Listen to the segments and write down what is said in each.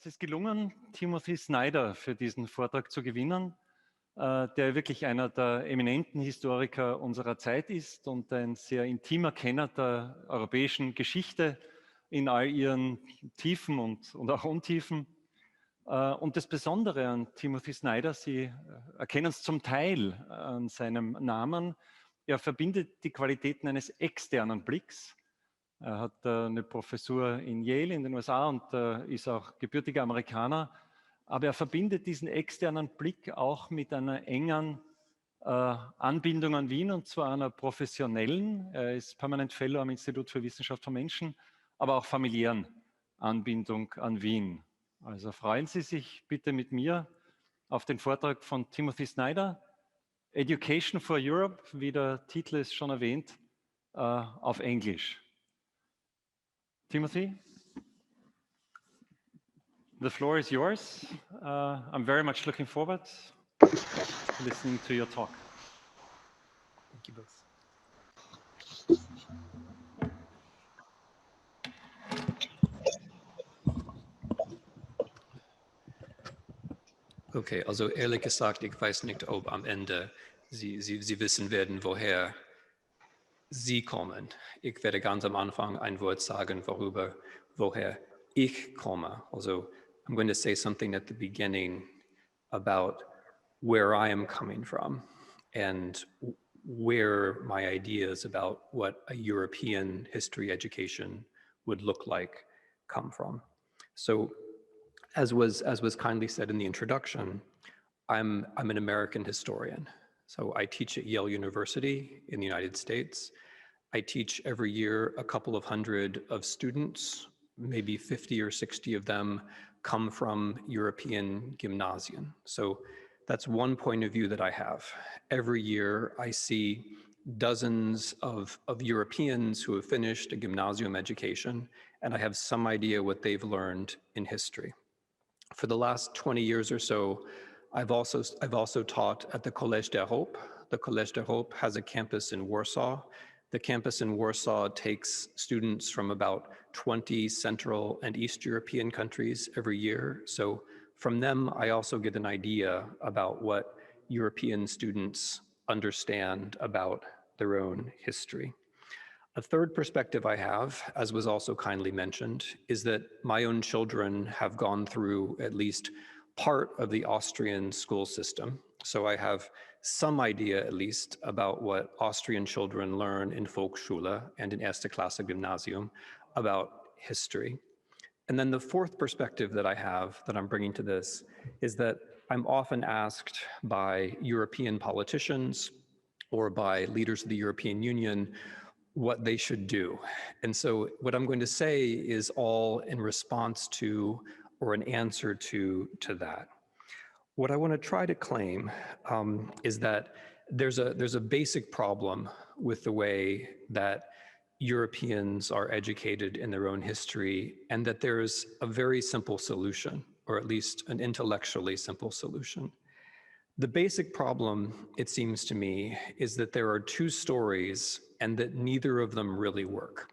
Es ist gelungen, Timothy Snyder für diesen Vortrag zu gewinnen, der wirklich einer der eminenten Historiker unserer Zeit ist und ein sehr intimer Kenner der europäischen Geschichte in all ihren Tiefen und auch Untiefen. Und das Besondere an Timothy Snyder, Sie erkennen es zum Teil an seinem Namen, er verbindet die Qualitäten eines externen Blicks. Er hat eine Professur in Yale in den USA und ist auch gebürtiger Amerikaner. Aber er verbindet diesen externen Blick auch mit einer engen Anbindung an Wien, und zwar einer professionellen. Er ist Permanent Fellow am Institut für Wissenschaft von Menschen, aber auch familiären Anbindung an Wien. Also freuen Sie sich bitte mit mir auf den Vortrag von Timothy Snyder, Education for Europe, wie der Titel es schon erwähnt, auf Englisch. Timothy, the floor is yours. I'm very much looking forward to listening to your talk. Thank you both. Okay, also ehrlich gesagt, ich weiß nicht, ob am Ende Sie wissen werden, woher Sie kommen. Ich werde ganz am Anfang ein Wort sagen, woher ich komme. Also I'm going to say something at the beginning about where I am coming from and where my ideas about what a European history education would look like come from. So as was kindly said in the introduction, I'm an American historian. So I teach at Yale University in the United States. I teach every year a couple of hundred of students, maybe 50 or 60 of them come from European gymnasium. So that's one point of view that I have. Every year I see dozens of Europeans who have finished a gymnasium education, and I have some idea what they've learned in history. For the last 20 years or so, I've also taught at the Collège d'Europe. The Collège d'Europe has a campus in Warsaw. The campus in Warsaw takes students from about 20 Central and East European countries every year. So from them, I also get an idea about what European students understand about their own history. A third perspective I have, as was also kindly mentioned, is that my own children have gone through at least part of the Austrian school system. So I have some idea, at least, about what Austrian children learn in Volksschule and in Erste Klasse Gymnasium about history. And then the fourth perspective that I have that I'm bringing to this is that I'm often asked by European politicians or by leaders of the European Union what they should do. And so what I'm going to say is all in response to or an answer to that. What I want to try to claim is that there's a basic problem with the way that Europeans are educated in their own history, and that there's a very simple solution, or at least an intellectually simple solution. The basic problem, it seems to me, is that there are two stories and that neither of them really work.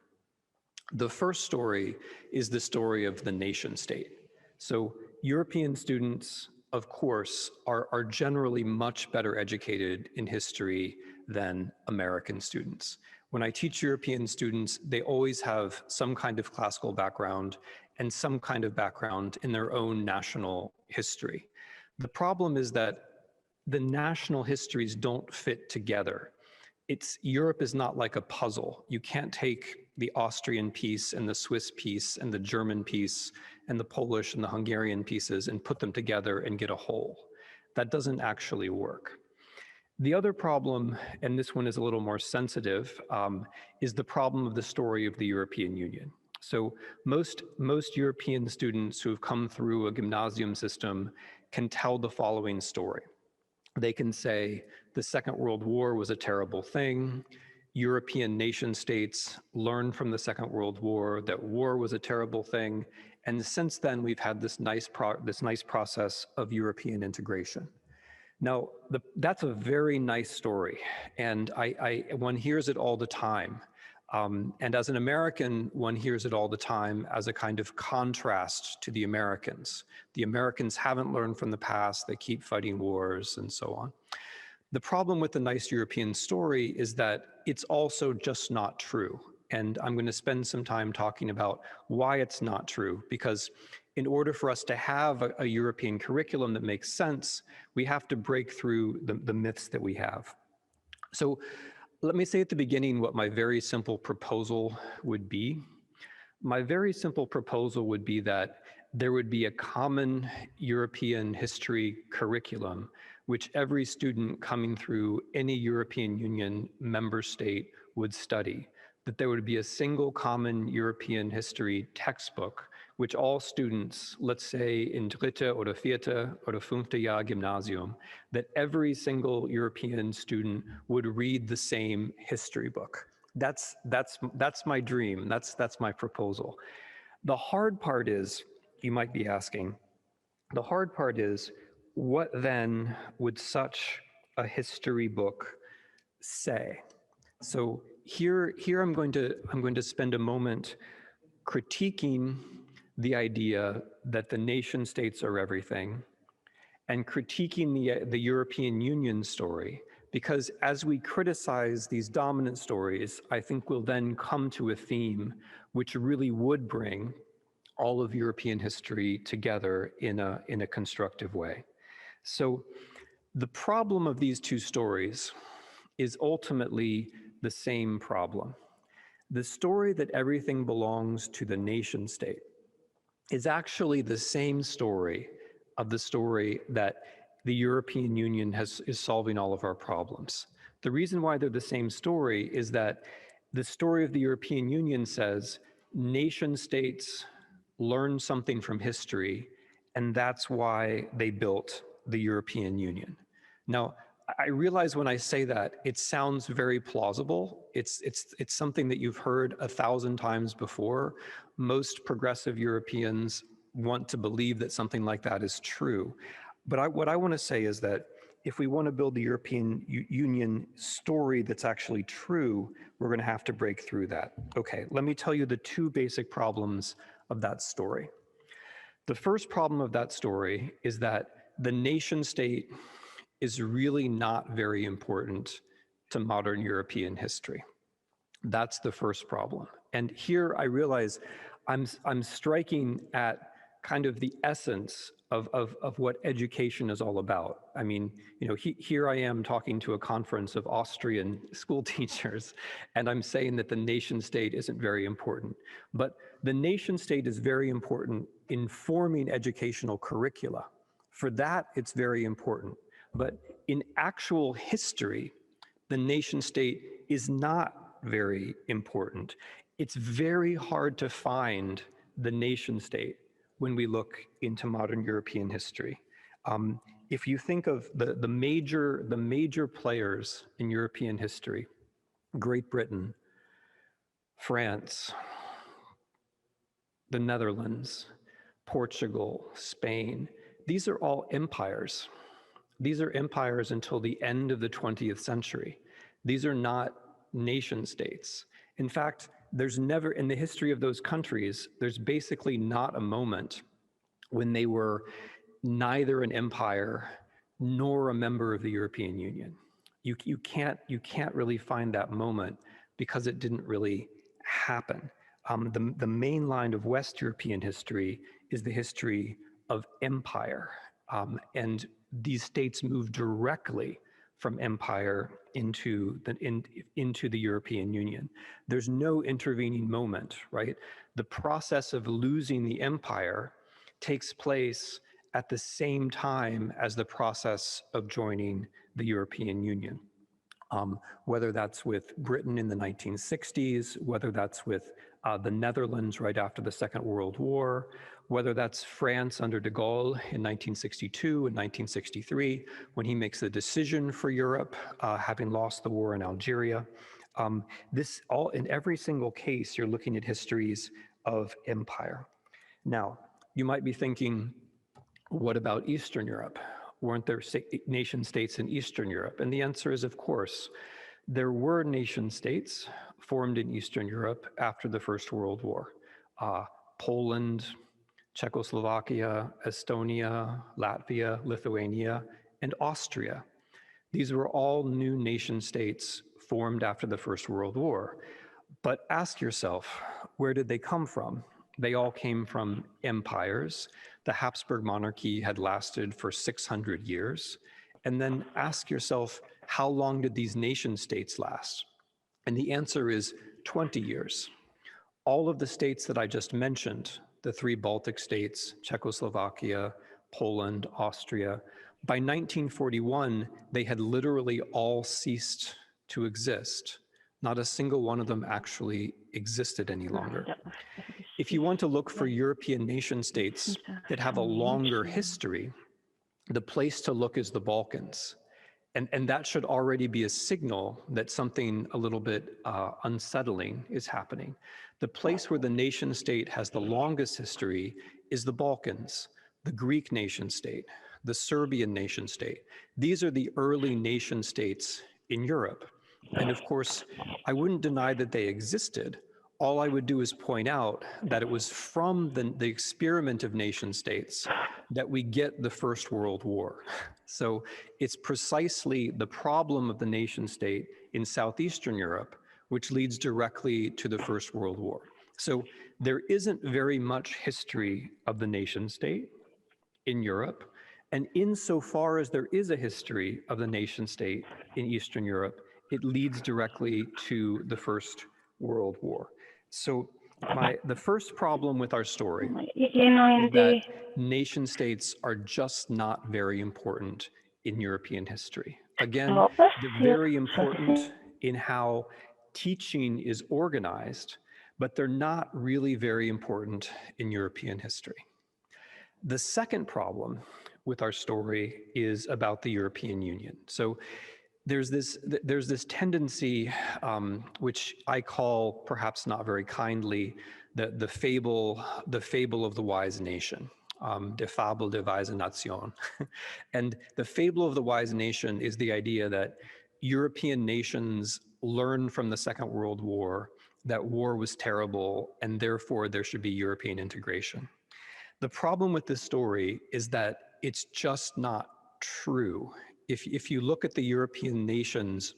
The first story is the story of the nation state. So European students, of course, are generally much better educated in history than American students. When I teach European students, they always have some kind of classical background and some kind of background in their own national history. The problem is that the national histories don't fit together. Europe is not like a puzzle. You can't take the Austrian piece and the Swiss piece and the German piece and the Polish and the Hungarian pieces and put them together and get a whole. That doesn't actually work. The other problem, and this one is a little more sensitive, is the problem of the story of the European Union. So most European students who have come through a gymnasium system can tell the following story. They can say the Second World War was a terrible thing. European nation states learned from the Second World War that war was a terrible thing. And since then, we've had this nice process of European integration. Now, that's a very nice story. And one hears it all the time. And as an American, one hears it all the time as a kind of contrast to the Americans. The Americans haven't learned from the past, they keep fighting wars and so on. The problem with the nice European story is that it's also just not true. And I'm going to spend some time talking about why it's not true, because in order for us to have a European curriculum that makes sense, we have to break through the myths that we have. So let me say at the beginning what my very simple proposal would be. My very simple proposal would be that there would be a common European history curriculum which every student coming through any European Union member state would study, that there would be a single common European history textbook which all students, let's say in dritte oder vierte oder fünfte Jahr Gymnasium, that every single European student would read the same history book. That's my dream, that's my proposal. The hard part is, you might be asking, the hard part is, what then would such a history book say? So here I'm going to spend a moment critiquing the idea that the nation states are everything and critiquing the European Union story, because as we criticize these dominant stories, I think we'll then come to a theme which really would bring all of European history together in a constructive way. So the problem of these two stories is ultimately the same problem. The story that everything belongs to the nation state is actually the same story of the story that the European Union is solving all of our problems. The reason why they're the same story is that the story of the European Union says nation states learn something from history, and that's why they built the European Union. Now, I realize when I say that, it sounds very plausible. It's something that you've heard 1,000 times before. Most progressive Europeans want to believe that something like that is true. But what I want to say is that if we want to build the European Union story that's actually true, we're going to have to break through that. Okay, let me tell you the two basic problems of that story. The first problem of that story is that the nation state is really not very important to modern European history. That's the first problem. And here I realize I'm striking at kind of the essence of what education is all about. I mean, here I am talking to a conference of Austrian school teachers, and I'm saying that the nation state isn't very important. But the nation state is very important in forming educational curricula. For that, it's very important. But in actual history, the nation state is not very important. It's very hard to find the nation state when we look into modern European history. If you think of the major players in European history, Great Britain, France, the Netherlands, Portugal, Spain, these are all empires. These are empires until the end of the 20th century. These are not nation states. In fact, there's never, in the history of those countries, there's basically not a moment when they were neither an empire nor a member of the European Union. You can't really find that moment because it didn't really happen. The main line of West European history is the history of empire. And these states move directly from empire into the European Union. There's no intervening moment, right? The process of losing the empire takes place at the same time as the process of joining the European Union. Whether that's with Britain in the 1960s, whether that's with the Netherlands right after the Second World War, whether that's France under de Gaulle in 1962 and 1963, when he makes the decision for Europe, having lost the war in Algeria. This all, in every single case, you're looking at histories of empire. Now, you might be thinking, what about Eastern Europe? Weren't there nation states in Eastern Europe? And the answer is, of course. There were nation states formed in Eastern Europe after the First World War. Poland, Czechoslovakia, Estonia, Latvia, Lithuania, and Austria. These were all new nation states formed after the First World War. But ask yourself, where did they come from? They all came from empires. The Habsburg monarchy had lasted for 600 years. And then ask yourself, how long did these nation states last? And the answer is 20 years. All of the states that I just mentioned, the 3 Baltic states, Czechoslovakia, Poland, Austria, by 1941, they had literally all ceased to exist. Not a single one of them actually existed any longer. If you want to look for European nation states that have a longer history, the place to look is the Balkans. And that should already be a signal that something a little bit unsettling is happening. The place where the nation state has the longest history is the Balkans, the Greek nation state, the Serbian nation state. These are the early nation states in Europe. And of course, I wouldn't deny that they existed. All I would do is point out that it was from the experiment of nation states that we get the First World War. So it's precisely the problem of the nation state in Southeastern Europe which leads directly to the First World War. So there isn't very much history of the nation state in Europe. And insofar as there is a history of the nation state in Eastern Europe, it leads directly to the First World War. So the first problem with our story is that nation states are just not very important in European history. Again, they're very important in how teaching is organized, but they're not really very important in European history. The second problem with our story is about the European Union. So there's this tendency, which I call, perhaps not very kindly, the fable of the wise nation, de fable de weise Nation. And the fable of the wise nation is the idea that European nations learned from the Second World War that war was terrible, and therefore there should be European integration. The problem with this story is that it's just not true. If you look at the European nations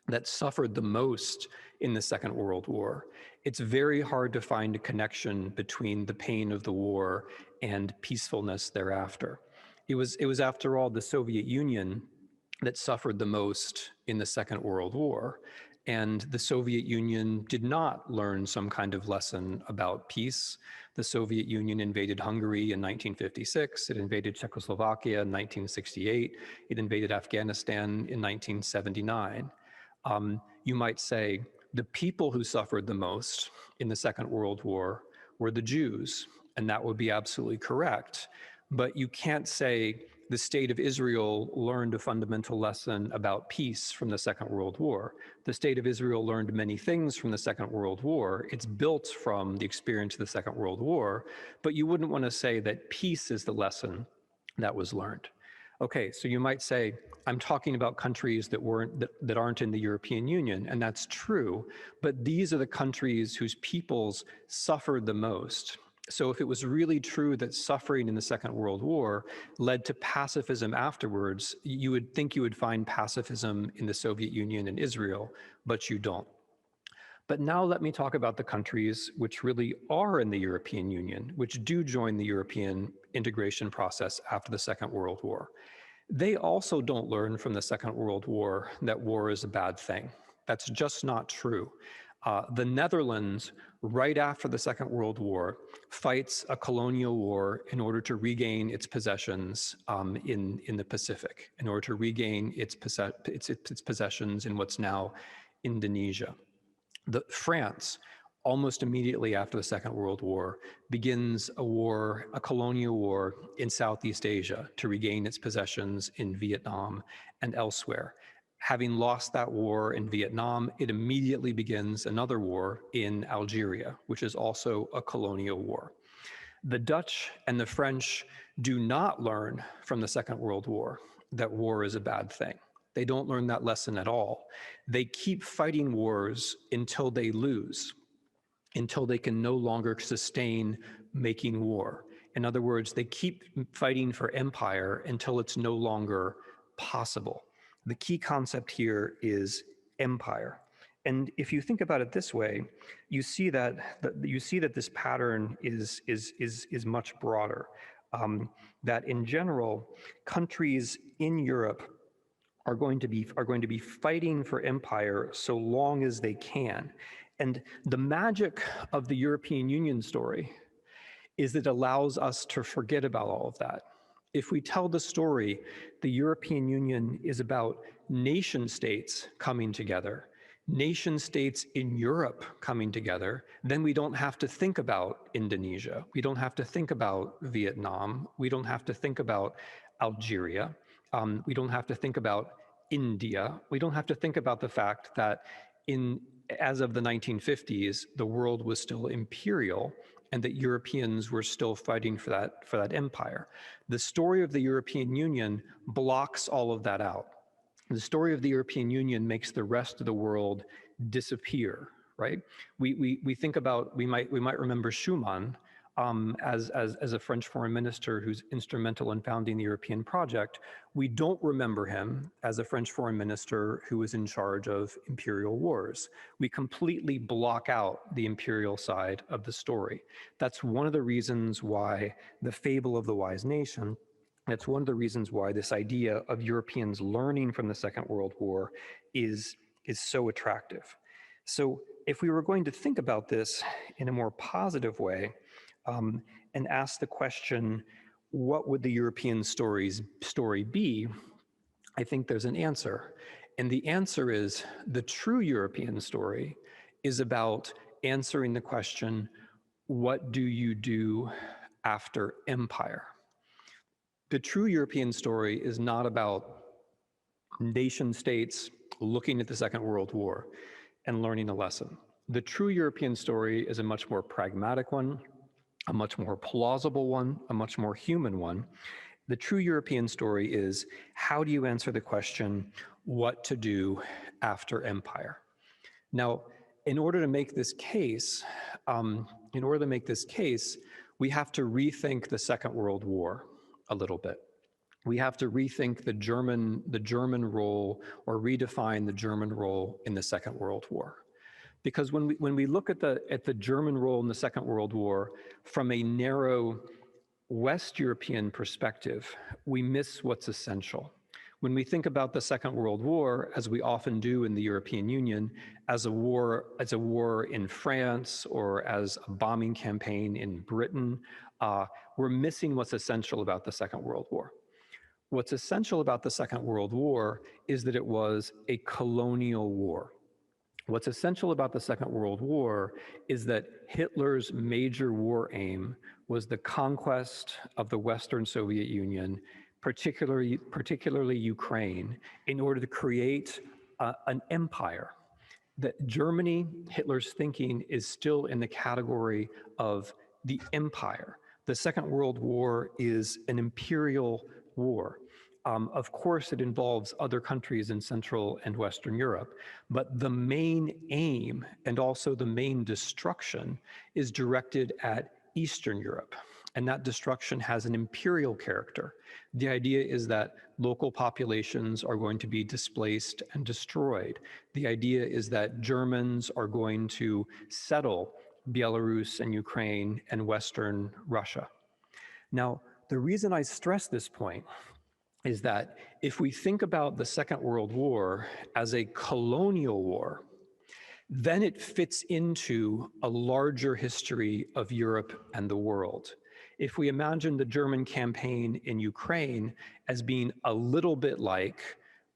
that suffered the most in the Second World War, it's very hard to find a connection between the pain of the war and peacefulness thereafter. It was after all the Soviet Union that suffered the most in the Second World War. And the Soviet Union did not learn some kind of lesson about peace. The Soviet Union invaded Hungary in 1956. It invaded Czechoslovakia in 1968. It invaded Afghanistan in 1979. You might say the people who suffered the most in the Second World War were the Jews, and that would be absolutely correct. But you can't say the state of Israel learned a fundamental lesson about peace from the Second World War. The state of Israel learned many things from the Second World War. It's built from the experience of the Second World War, but you wouldn't want to say that peace is the lesson that was learned. Okay, so you might say, I'm talking about countries that aren't in the European Union, and that's true, but these are the countries whose peoples suffered the most. So if it was really true that suffering in the Second World War led to pacifism afterwards, you would think you would find pacifism in the Soviet Union and Israel, but you don't. But now let me talk about the countries which really are in the European Union, which do join the European integration process after the Second World War. They also don't learn from the Second World War that war is a bad thing. That's just not true. The Netherlands, right after the Second World War, fights a colonial war in order to regain its possessions in the Pacific, in order to regain its possessions in what's now Indonesia. France, almost immediately after the Second World War, begins a colonial war in Southeast Asia to regain its possessions in Vietnam and elsewhere. Having lost that war in Vietnam, it immediately begins another war in Algeria, which is also a colonial war. The Dutch and the French do not learn from the Second World War that war is a bad thing. They don't learn that lesson at all. They keep fighting wars until they lose, until they can no longer sustain making war. In other words, they keep fighting for empire until it's no longer possible. The key concept here is empire. And if you think about it this way, you see that this pattern is much broader. That in general, countries in Europe are going to be fighting for empire so long as they can. And the magic of the European Union story is that it allows us to forget about all of that. If we tell the story, the European Union is about nation states coming together, nation states in Europe coming together, then we don't have to think about Indonesia. We don't have to think about Vietnam. We don't have to think about Algeria. We don't have to think about India. We don't have to think about the fact that as of the 1950s, the world was still imperial and that Europeans were still fighting for that empire. The story of the European Union blocks all of that out. The story of the European Union makes the rest of the world disappear, right? We think about, we might remember Schuman as a French foreign minister who's instrumental in founding the European project. We don't remember him as a French foreign minister who was in charge of imperial wars. We completely block out the imperial side of the story. That's one of the reasons why the fable of the wise nation, that's one of the reasons why this idea of Europeans learning from the Second World War is so attractive. So if we were going to think about this in a more positive way, and ask the question, what would the European story be? I think there's an answer. And the answer is the true European story is about answering the question, what do you do after empire? The true European story is not about nation states looking at the Second World War and learning a lesson. The true European story is a much more pragmatic one, a much more plausible one, a much more human one. The true European story is, how do you answer the question, what to do after empire? Now, in order to make this case, we have to rethink the Second World War a little bit. We have to rethink the German role, or redefine the German role in the Second World War. Because when we look at the German role in the Second World War from a narrow West European perspective, we miss what's essential. When we think about the Second World War, as we often do in the European Union, as a war in France or as a bombing campaign in Britain, we're missing what's essential about the Second World War. What's essential about the Second World War is that it was a colonial war. What's essential about the Second World War is that Hitler's major war aim was the conquest of the Western Soviet Union, particularly Ukraine, in order to create an empire. That Germany, Hitler's thinking is still in the category of the empire. The Second World War is an imperial war. Of course, it involves other countries in Central and Western Europe, but the main aim and also the main destruction is directed at Eastern Europe. And that destruction has an imperial character. The idea is that local populations are going to be displaced and destroyed. The idea is that Germans are going to settle Belarus and Ukraine and Western Russia. Now, the reason I stress this point is that if we think about the Second World War as a colonial war, then it fits into a larger history of Europe and the world. If we imagine the German campaign in Ukraine as being a little bit like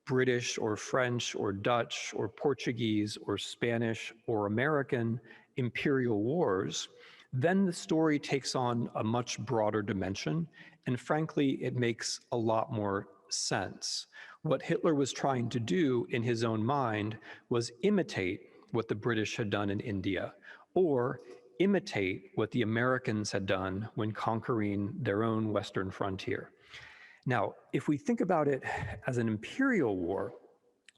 British or French or Dutch or Portuguese or Spanish or American imperial wars, then the story takes on a much broader dimension, and frankly, it makes a lot more sense. What Hitler was trying to do in his own mind was imitate what the British had done in India, or imitate what the Americans had done when conquering their own Western frontier. Now, if we think about it as an imperial war,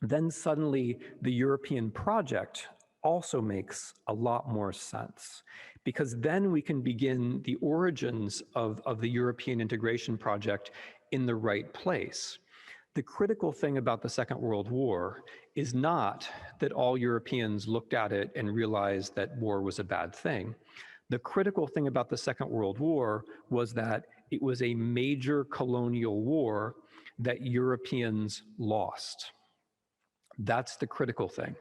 then suddenly the European project also makes a lot more sense, because then we can begin the origins of the European integration project in the right place. The critical thing about the Second World War is not that all Europeans looked at it and realized that war was a bad thing. The critical thing about the Second World War was that it was a major colonial war that Europeans lost. That's the critical thing.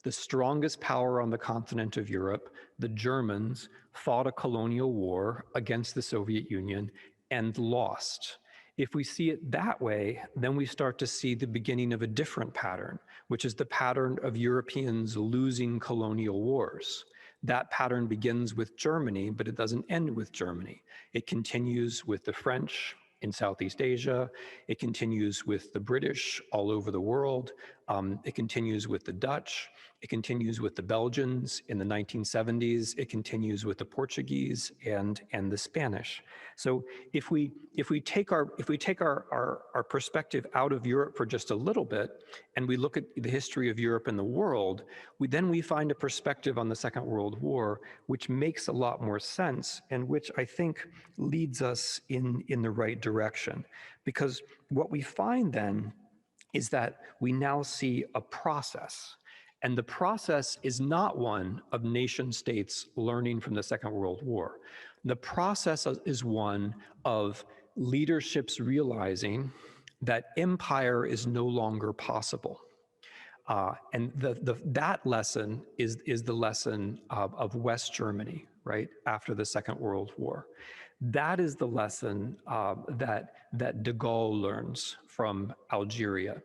The strongest power on the continent of Europe, the Germans, fought a colonial war against the Soviet Union and lost. If we see it that way, then we start to see the beginning of a different pattern, which is the pattern of Europeans losing colonial wars. That pattern begins with Germany, but it doesn't end with Germany. It continues with the French in Southeast Asia. It continues with the British all over the world. It continues with the Dutch. It continues with the Belgians in the 1970s. It continues with the Portuguese and the Spanish. So if we take our perspective out of Europe for just a little bit, and we look at the history of Europe and the world, we find a perspective on the Second World War which makes a lot more sense, and which I think leads us in the right direction. Because what we find then is that we now see a process. And the process is not one of nation states learning from the Second World War. The process is one of leaderships realizing that empire is no longer possible. And that lesson is the lesson of West Germany, right, after the Second World War. That is the lesson that de Gaulle learns from Algeria.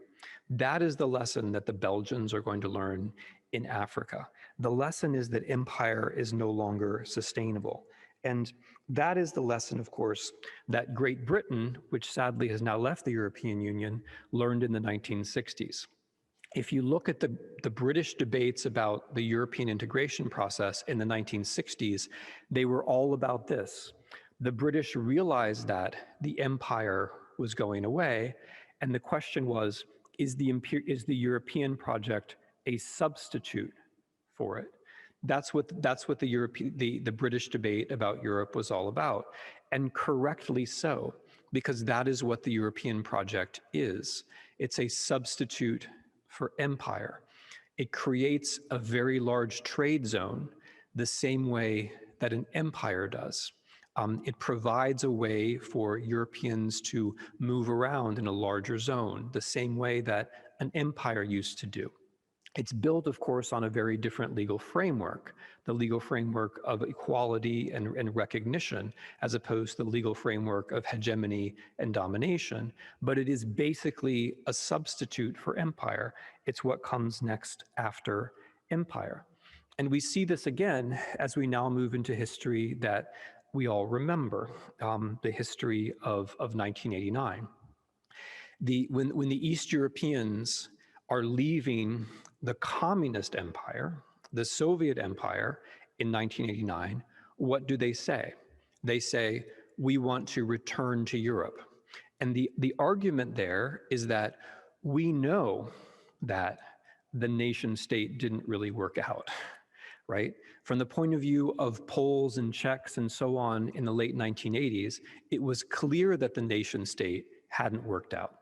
That is the lesson that the Belgians are going to learn in Africa. The lesson is that empire is no longer sustainable. And that is the lesson, of course, that Great Britain, which sadly has now left the European Union, learned in the 1960s. If you look at the British debates about the European integration process in the 1960s, they were all about this. The British realized that the empire was going away, and the question was, is the European project a substitute for it? That's what the British debate about Europe was all about, and correctly so, because that is what the European project is. It's a substitute for empire. It creates a very large trade zone the same way that an empire does. It provides a way for Europeans to move around in a larger zone, the same way that an empire used to do. It's built, of course, on a very different legal framework, the legal framework of equality and recognition, as opposed to the legal framework of hegemony and domination. But it is basically a substitute for empire. It's what comes next after empire. And we see this again as we now move into history that we all remember, the history of 1989. When the East Europeans are leaving the communist empire, the Soviet empire in 1989, what do they say? They say, we want to return to Europe. And the argument there is that we know that the nation state didn't really work out, right? From the point of view of Poles and Czechs and so on in the late 1980s, it was clear that the nation state hadn't worked out.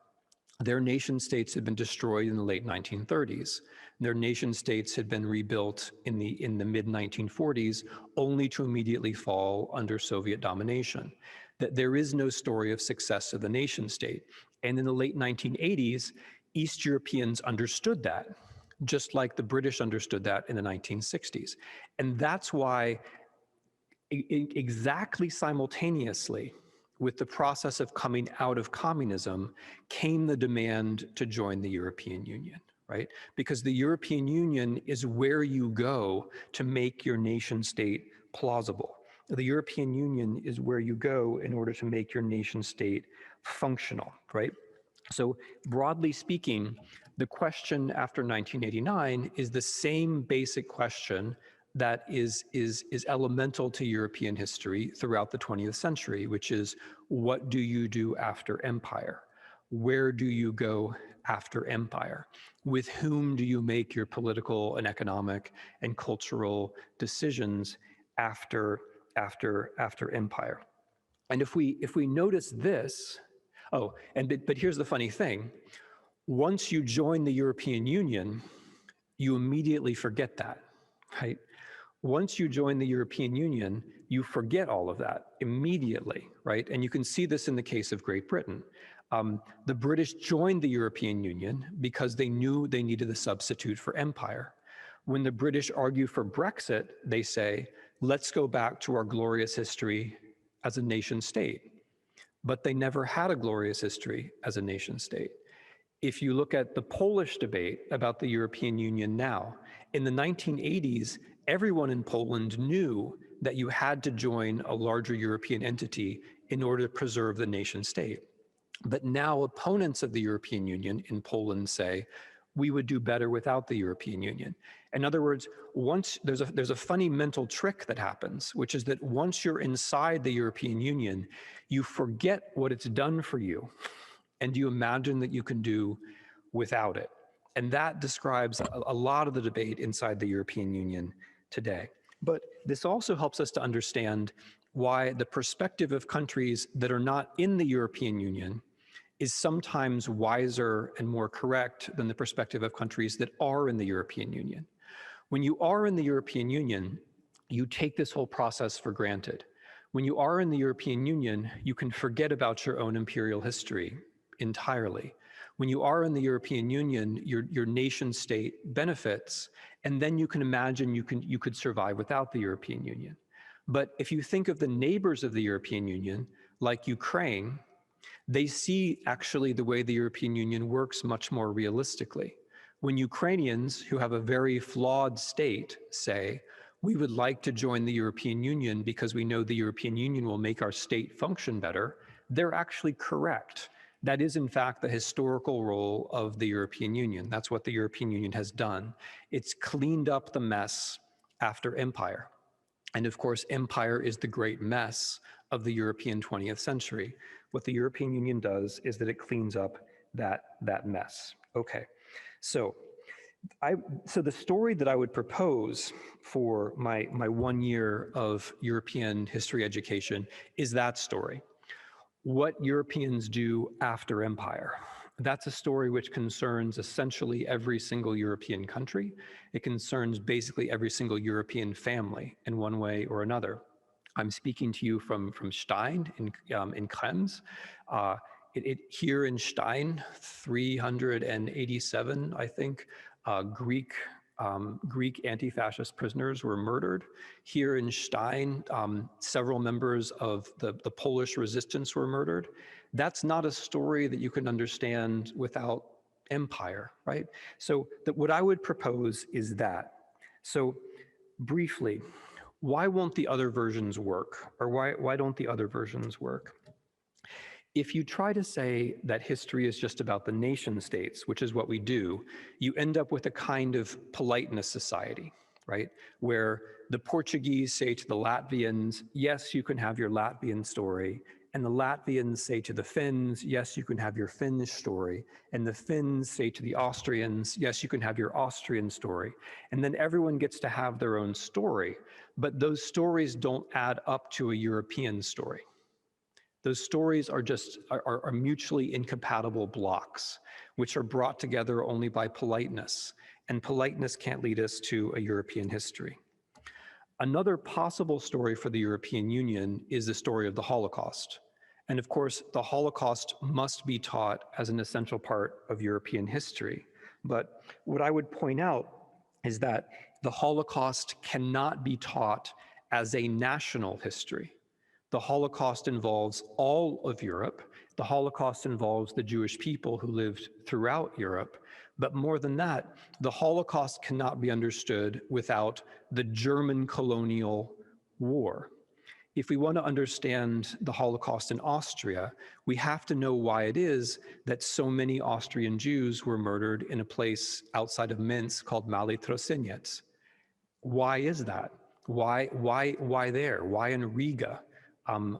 Their nation states had been destroyed in the late 1930s. Their nation states had been rebuilt in the mid-1940s, only to immediately fall under Soviet domination. That there is no story of success of the nation state. And in the late 1980s, East Europeans understood that, just like the British understood that in the 1960s. And that's why exactly simultaneously with the process of coming out of communism came the demand to join the European Union, right? Because the European Union is where you go to make your nation state plausible. The European Union is where you go in order to make your nation state functional, right? So broadly speaking, the question after 1989 is the same basic question that is elemental to European history throughout the 20th century, which is, what do you do after empire? where do you go after empire? With whom do you make your political and economic and cultural decisions after empire? And if we notice this, but here's the funny thing. Once you join the European Union, you immediately forget that, right? Once you join the European Union, you forget all of that immediately, right? And you can see this in the case of Great Britain. The British joined the European Union because they knew they needed a substitute for empire. When the British argue for Brexit, they say, let's go back to our glorious history as a nation state. But they never had a glorious history as a nation state. If you look at the Polish debate about the European Union now, in the 1980s, everyone in Poland knew that you had to join a larger European entity in order to preserve the nation state. But now opponents of the European Union in Poland say, we would do better without the European Union. In other words, once there's a funny mental trick that happens, which is that once you're inside the European Union, you forget what it's done for you, and you imagine that you can do without it. And that describes a lot of the debate inside the European Union today. But this also helps us to understand why the perspective of countries that are not in the European Union is sometimes wiser and more correct than the perspective of countries that are in the European Union. When you are in the European Union, you take this whole process for granted. When you are in the European Union, you can forget about your own imperial history entirely. When you are in the European Union, your nation state benefits, and then you can imagine you could survive without the European Union. But if you think of the neighbors of the European Union, like Ukraine, they see actually the way the European Union works much more realistically. When Ukrainians, who have a very flawed state, say, we would like to join the European Union because we know the European Union will make our state function better, they're actually correct. That is, in fact, the historical role of the European Union. That's what the European Union has done. It's cleaned up the mess after empire. And of course, empire is the great mess of the European 20th century. What the European Union does is that it cleans up that mess. Okay, so the story that I would propose for my 1 year of European history education is that story. What Europeans do after empire. That's a story which concerns essentially every single European country. It concerns basically every single European family in one way or another. I'm speaking to you from Stein in Krems. Here in Stein, 387, I think, Greek anti-fascist prisoners were murdered. Here in Stein, several members of the Polish resistance were murdered. That's not a story that you can understand without empire, right? So what I would propose is that. So briefly, why won't the other versions work? Or why don't the other versions work? If you try to say that history is just about the nation states, which is what we do, you end up with a kind of politeness society, right? Where the Portuguese say to the Latvians, yes, you can have your Latvian story. And the Latvians say to the Finns, yes, you can have your Finnish story. And the Finns say to the Austrians, yes, you can have your Austrian story. And then everyone gets to have their own story, but those stories don't add up to a European story. Those stories are mutually incompatible blocks, which are brought together only by politeness, and politeness can't lead us to a European history. Another possible story for the European Union is the story of the Holocaust. And of course, the Holocaust must be taught as an essential part of European history. But what I would point out is that the Holocaust cannot be taught as a national history. The Holocaust involves all of Europe. The Holocaust involves the Jewish people who lived throughout Europe. But more than that, the Holocaust cannot be understood without the German colonial war. If we want to understand the Holocaust in Austria, we have to know why it is that so many Austrian Jews were murdered in a place outside of Minsk called Mali Trosinets. Why is that? Why there? Why in Riga?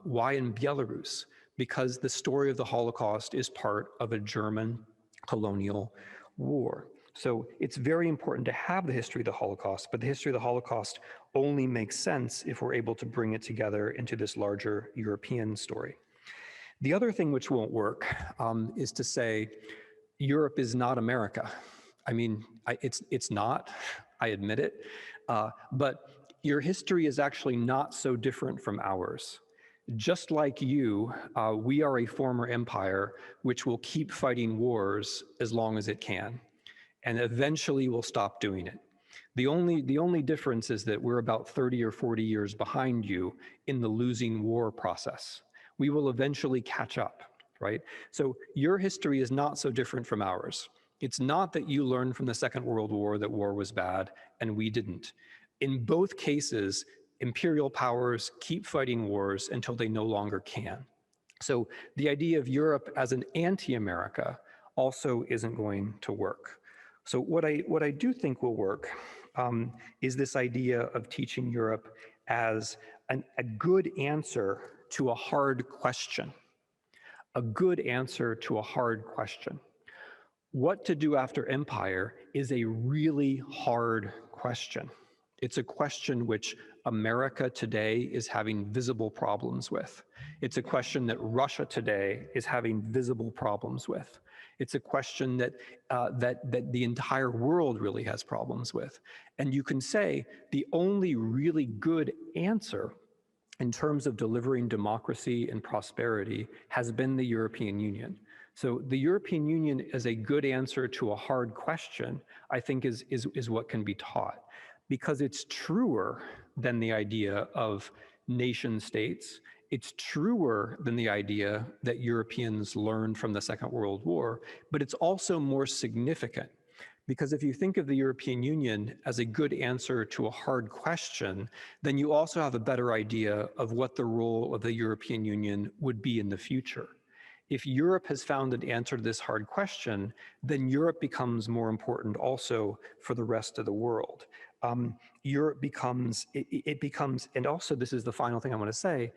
Why in Belarus? because the story of the Holocaust is part of a German colonial war. So it's very important to have the history of the Holocaust, but the history of the Holocaust only makes sense if we're able to bring it together into this larger European story. The other thing which won't work is to say Europe is not America. I mean, it's not, I admit it, but your history is actually not so different from ours. Just like you, we are a former empire which will keep fighting wars as long as it can, and eventually will stop doing it. The only difference is that we're about 30 or 40 years behind you in the losing war process. We will eventually catch up, right? So your history is not so different from ours. It's not that you learned from the Second World War that war was bad and we didn't. In both cases, imperial powers keep fighting wars until they no longer can. So the idea of Europe as an anti-America also isn't going to work. So what I do think will work is this idea of teaching Europe as a good answer to a hard question. A good answer to a hard question. What to do after empire is a really hard question. It's a question which America today is having visible problems with. It's a question that Russia today is having visible problems with. It's a question that, that the entire world really has problems with. And you can say the only really good answer in terms of delivering democracy and prosperity has been the European Union. So the European Union as a good answer to a hard question, I think is what can be taught, because it's truer than the idea of nation states. It's truer than the idea that Europeans learned from the Second World War, but it's also more significant. Because if you think of the European Union as a good answer to a hard question, then you also have a better idea of what the role of the European Union would be in the future. If Europe has found an answer to this hard question, then Europe becomes more important also for the rest of the world. Europe becomes, it becomes, and also this is the final thing I want to say,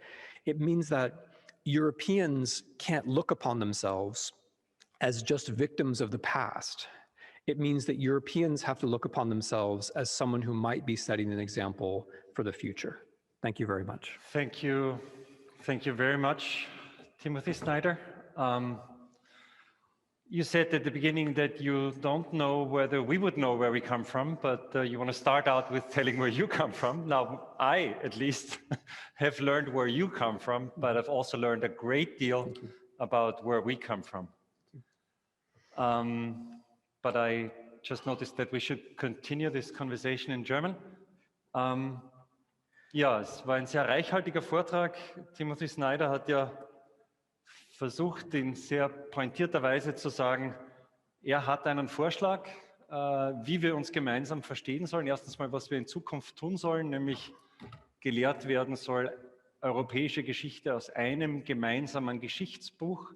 it means that Europeans can't look upon themselves as just victims of the past. It means that Europeans have to look upon themselves as someone who might be setting an example for the future. Thank you very much. Thank you. Thank you very much, Timothy Snyder. You said at the beginning that you don't know whether we would know where we come from, but you want to start out with telling where you come from. Now, I, at least, have learned where you come from, but I've also learned a great deal about where we come from. But I just noticed that we should continue this conversation in German. Ja, es war ein sehr reichhaltiger Vortrag. Timothy Snyder hat ja versucht, in sehr pointierter Weise zu sagen, er hat einen Vorschlag, wie wir uns gemeinsam verstehen sollen. Erstens mal, was wir in Zukunft tun sollen, nämlich gelehrt werden soll europäische Geschichte aus einem gemeinsamen Geschichtsbuch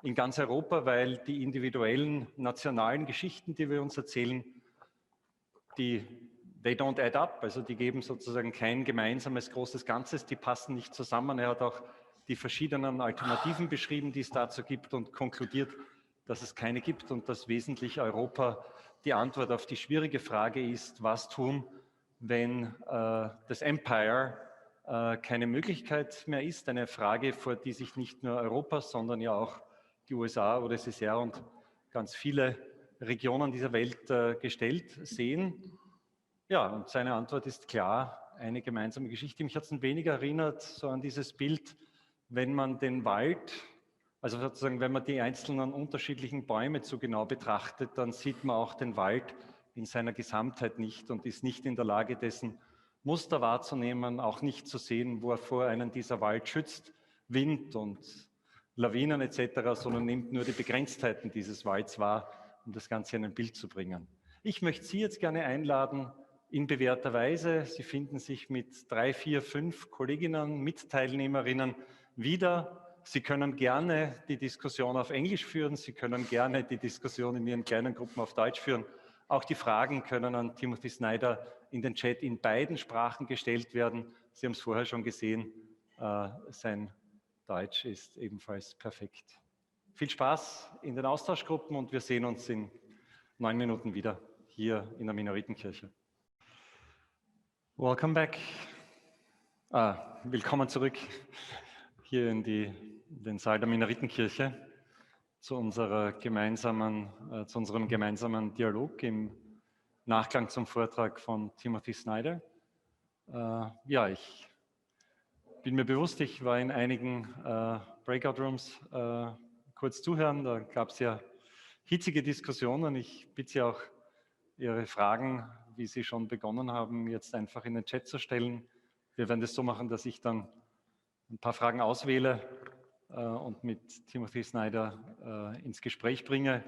in ganz Europa, weil die individuellen nationalen Geschichten, die wir uns erzählen, they don't add up, also die geben sozusagen kein gemeinsames großes Ganzes, die passen nicht zusammen. Er hat auch die verschiedenen Alternativen beschrieben, die es dazu gibt, und konkludiert, dass es keine gibt und dass wesentlich Europa die Antwort auf die schwierige Frage ist, was tun, wenn das Empire keine Möglichkeit mehr ist. Eine Frage, vor die sich nicht nur Europa, sondern ja auch die USA oder SSR und ganz viele Regionen dieser Welt gestellt sehen. Ja, und seine Antwort ist klar, eine gemeinsame Geschichte. Mich hat es ein wenig erinnert so an dieses Bild, wenn man den Wald, also sozusagen, wenn man die einzelnen unterschiedlichen Bäume zu genau betrachtet, dann sieht man auch den Wald in seiner Gesamtheit nicht und ist nicht in der Lage, dessen Muster wahrzunehmen, auch nicht zu sehen, wovor einen dieser Wald schützt, Wind und Lawinen etc., sondern nimmt nur die Begrenztheiten dieses Walds wahr, um das Ganze in ein Bild zu bringen. Ich möchte Sie jetzt gerne einladen, in bewährter Weise. Sie finden sich mit 3, 4, 5 Kolleginnen, Mitteilnehmerinnen wieder. Sie können gerne die Diskussion auf Englisch führen. Sie können gerne die Diskussion in Ihren kleinen Gruppen auf Deutsch führen. Auch die Fragen können an Timothy Snyder in den Chat in beiden Sprachen gestellt werden. Sie haben es vorher schon gesehen, sein Deutsch ist ebenfalls perfekt. Viel Spaß in den Austauschgruppen und wir sehen uns in 9 Minuten wieder hier in der Minoritenkirche. Welcome back. Willkommen zurück hier in den Saal der Minoritenkirche zu unserem gemeinsamen Dialog im Nachklang zum Vortrag von Timothy Snyder. Ja, ich bin mir bewusst, ich war in einigen Breakout Rooms kurz zuhören. Da gab es ja hitzige Diskussionen. Ich bitte Sie auch, Ihre Fragen, wie Sie schon begonnen haben, jetzt einfach in den Chat zu stellen. Wir werden das so machen, dass ich dann ein paar Fragen auswähle und mit Timothy Snyder ins Gespräch bringe.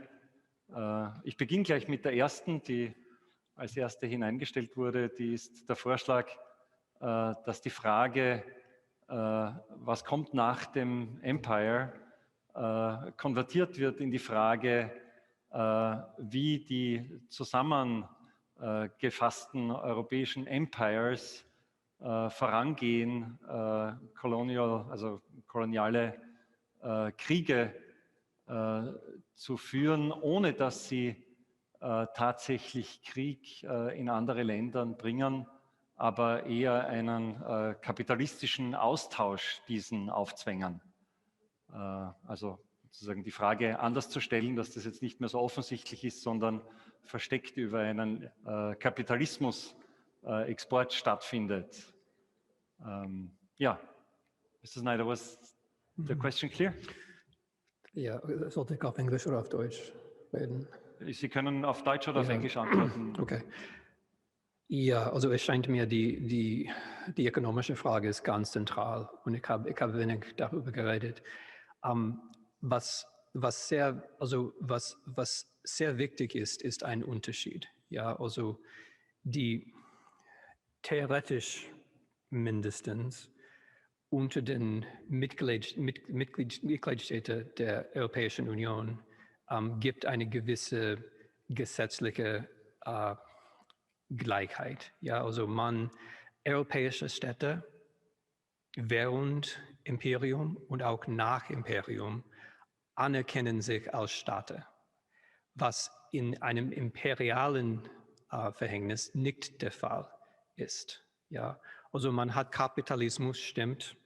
Ich beginne gleich mit der ersten, die als erste hineingestellt wurde. Die ist der Vorschlag, dass die Frage, was kommt nach dem Empire, konvertiert wird in die Frage, wie die zusammengefassten europäischen Empires vorangehen, koloniale Kriege zu führen, ohne dass sie tatsächlich Krieg in andere Länder bringen, aber eher einen kapitalistischen Austausch diesen aufzwängen. Also sozusagen die Frage anders zu stellen, dass das jetzt nicht mehr so offensichtlich ist, sondern versteckt über einen Kapitalismus-Export stattfindet. Ja, Mr. Snyder, was the question clear? Ja, sollte ich auf Englisch oder auf Deutsch reden? Sie können auf Deutsch oder auf Englisch antworten. Okay. Ja, also es scheint mir, die ökonomische Frage ist ganz zentral und ich hab wenig darüber geredet. Was sehr wichtig ist ein Unterschied. Ja, also die theoretisch mindestens unter den Mitgliedstaaten der Europäischen Union gibt eine gewisse gesetzliche Gleichheit. Ja, also europäische Städte während Imperium und auch nach Imperium anerkennen sich als Staaten, was in einem imperialen Verhängnis nicht der Fall ist. Ja, also man hat Kapitalismus, stimmt,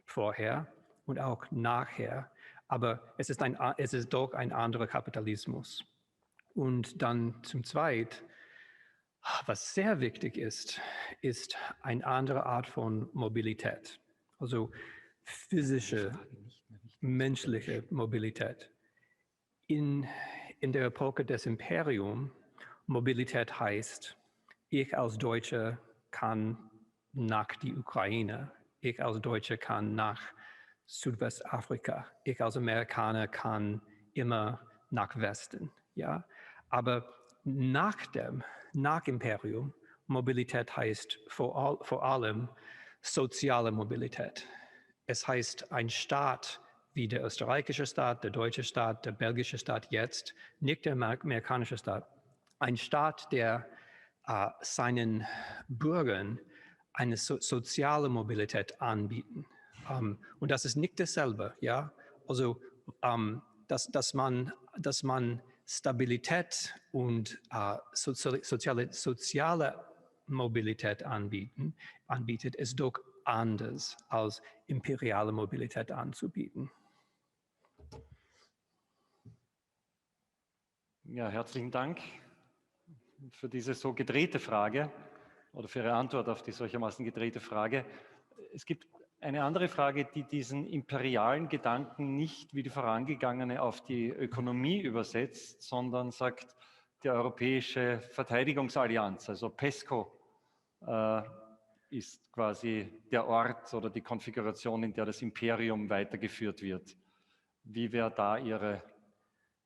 vorher und auch nachher, aber es ist doch ein anderer Kapitalismus. Und dann zum Zweiten, was sehr wichtig ist eine andere Art von Mobilität, also physische, menschliche Mobilität. In der Epoche des Imperiums, Mobilität heißt, ich als Deutscher kann nach die Ukraine, ich als Deutscher kann nach Südwestafrika, ich als Amerikaner kann immer nach Westen. Ja? Aber nach Imperium, Mobilität heißt vor allem soziale Mobilität. Es heißt ein Staat wie der österreichische Staat, der deutsche Staat, der belgische Staat jetzt, nicht der amerikanische Staat. Ein Staat, der seinen Bürgern eine soziale Mobilität anbieten. Und das ist nicht dasselbe, ja. Also, dass man Stabilität und soziale Mobilität anbietet, ist doch anders als imperiale Mobilität anzubieten. Ja, herzlichen Dank für diese so gedrehte Frage oder für Ihre Antwort auf die solchermaßen gedrehte Frage. Es gibt eine andere Frage, die diesen imperialen Gedanken nicht wie die vorangegangene auf die Ökonomie übersetzt, sondern sagt, die Europäische Verteidigungsallianz, also PESCO, ist quasi der Ort oder die Konfiguration, in der das Imperium weitergeführt wird. Wie wäre da Ihre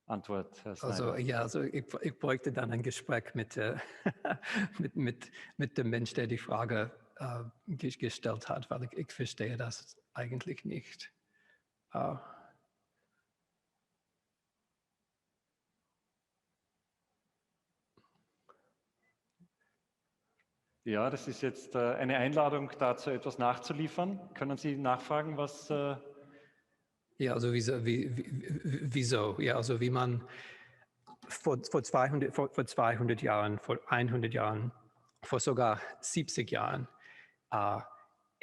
Antwort, Herr Snyder? Also ich bräuchte dann ein Gespräch mit dem Mensch, der die Frage gestellt hat, weil ich verstehe das eigentlich nicht. Ja, das ist jetzt eine Einladung dazu, etwas nachzuliefern. Können Sie nachfragen, was Ja, also wieso? Ja, also wie man vor 200 Jahren, vor 100 Jahren, vor sogar 70 Jahren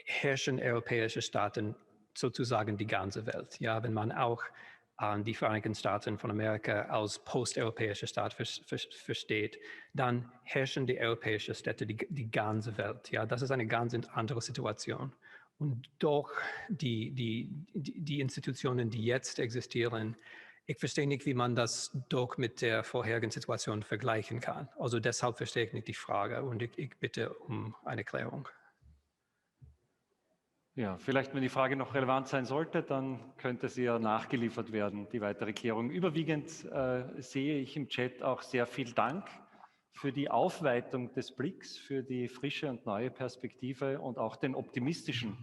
herrschen europäische Staaten sozusagen die ganze Welt. Ja, wenn man auch die Vereinigten Staaten von Amerika als posteuropäische Staat versteht, dann herrschen die europäischen Städte die ganze Welt. Ja, das ist eine ganz andere Situation. Und doch die Institutionen, die jetzt existieren, ich verstehe nicht, wie man das doch mit der vorherigen Situation vergleichen kann. Also deshalb verstehe ich nicht die Frage und ich bitte um eine Erklärung. Ja, vielleicht, wenn die Frage noch relevant sein sollte, dann könnte sie ja nachgeliefert werden, die weitere Klärung. Überwiegend sehe ich im Chat auch sehr viel Dank für die Aufweitung des Blicks, für die frische und neue Perspektive und auch den optimistischen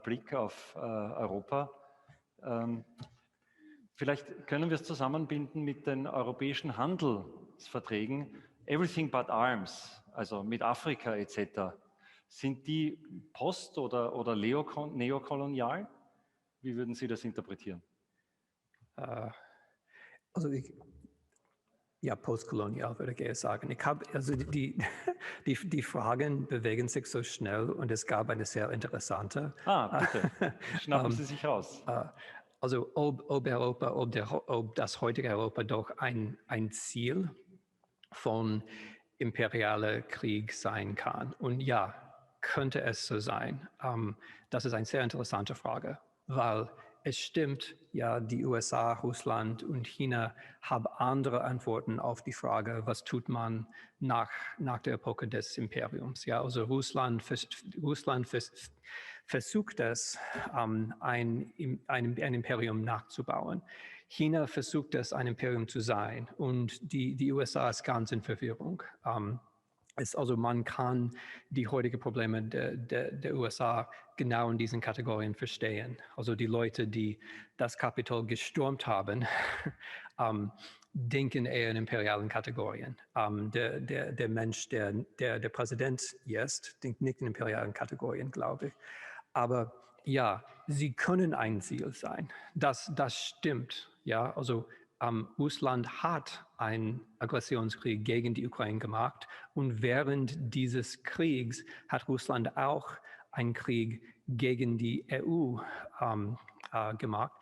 Blick auf Europa. Vielleicht können wir es zusammenbinden mit den europäischen Handelsverträgen, Everything but Arms, also mit Afrika etc. Sind die post- oder neokolonial? Wie würden Sie das interpretieren? Also ja, postkolonial würde ich eher sagen. Also die Fragen bewegen sich so schnell und es gab eine sehr interessante. Bitte, schnappen Sie sich raus. Also ob das heutige Europa doch ein Ziel von imperialer Krieg sein kann. Und ja, könnte es so sein? Das ist eine sehr interessante Frage, weil es stimmt, ja, die USA, Russland und China haben andere Antworten auf die Frage, was tut man nach der Epoche des Imperiums. Ja, also Russland versucht es, ein Imperium nachzubauen. China versucht es, ein Imperium zu sein und die USA ist ganz in Verwirrung. Also man kann die heutigen Probleme der USA genau in diesen Kategorien verstehen. Also die Leute, die das Kapitol gestürmt haben, denken eher in imperialen Kategorien. Der Mensch, der Präsident jetzt, denkt nicht in imperialen Kategorien, glaube ich. Aber ja, sie können ein Ziel sein. Das stimmt. Ja, also Russland hat einen Aggressionskrieg gegen die Ukraine gemacht und während dieses Kriegs hat Russland auch einen Krieg gegen die EU gemacht.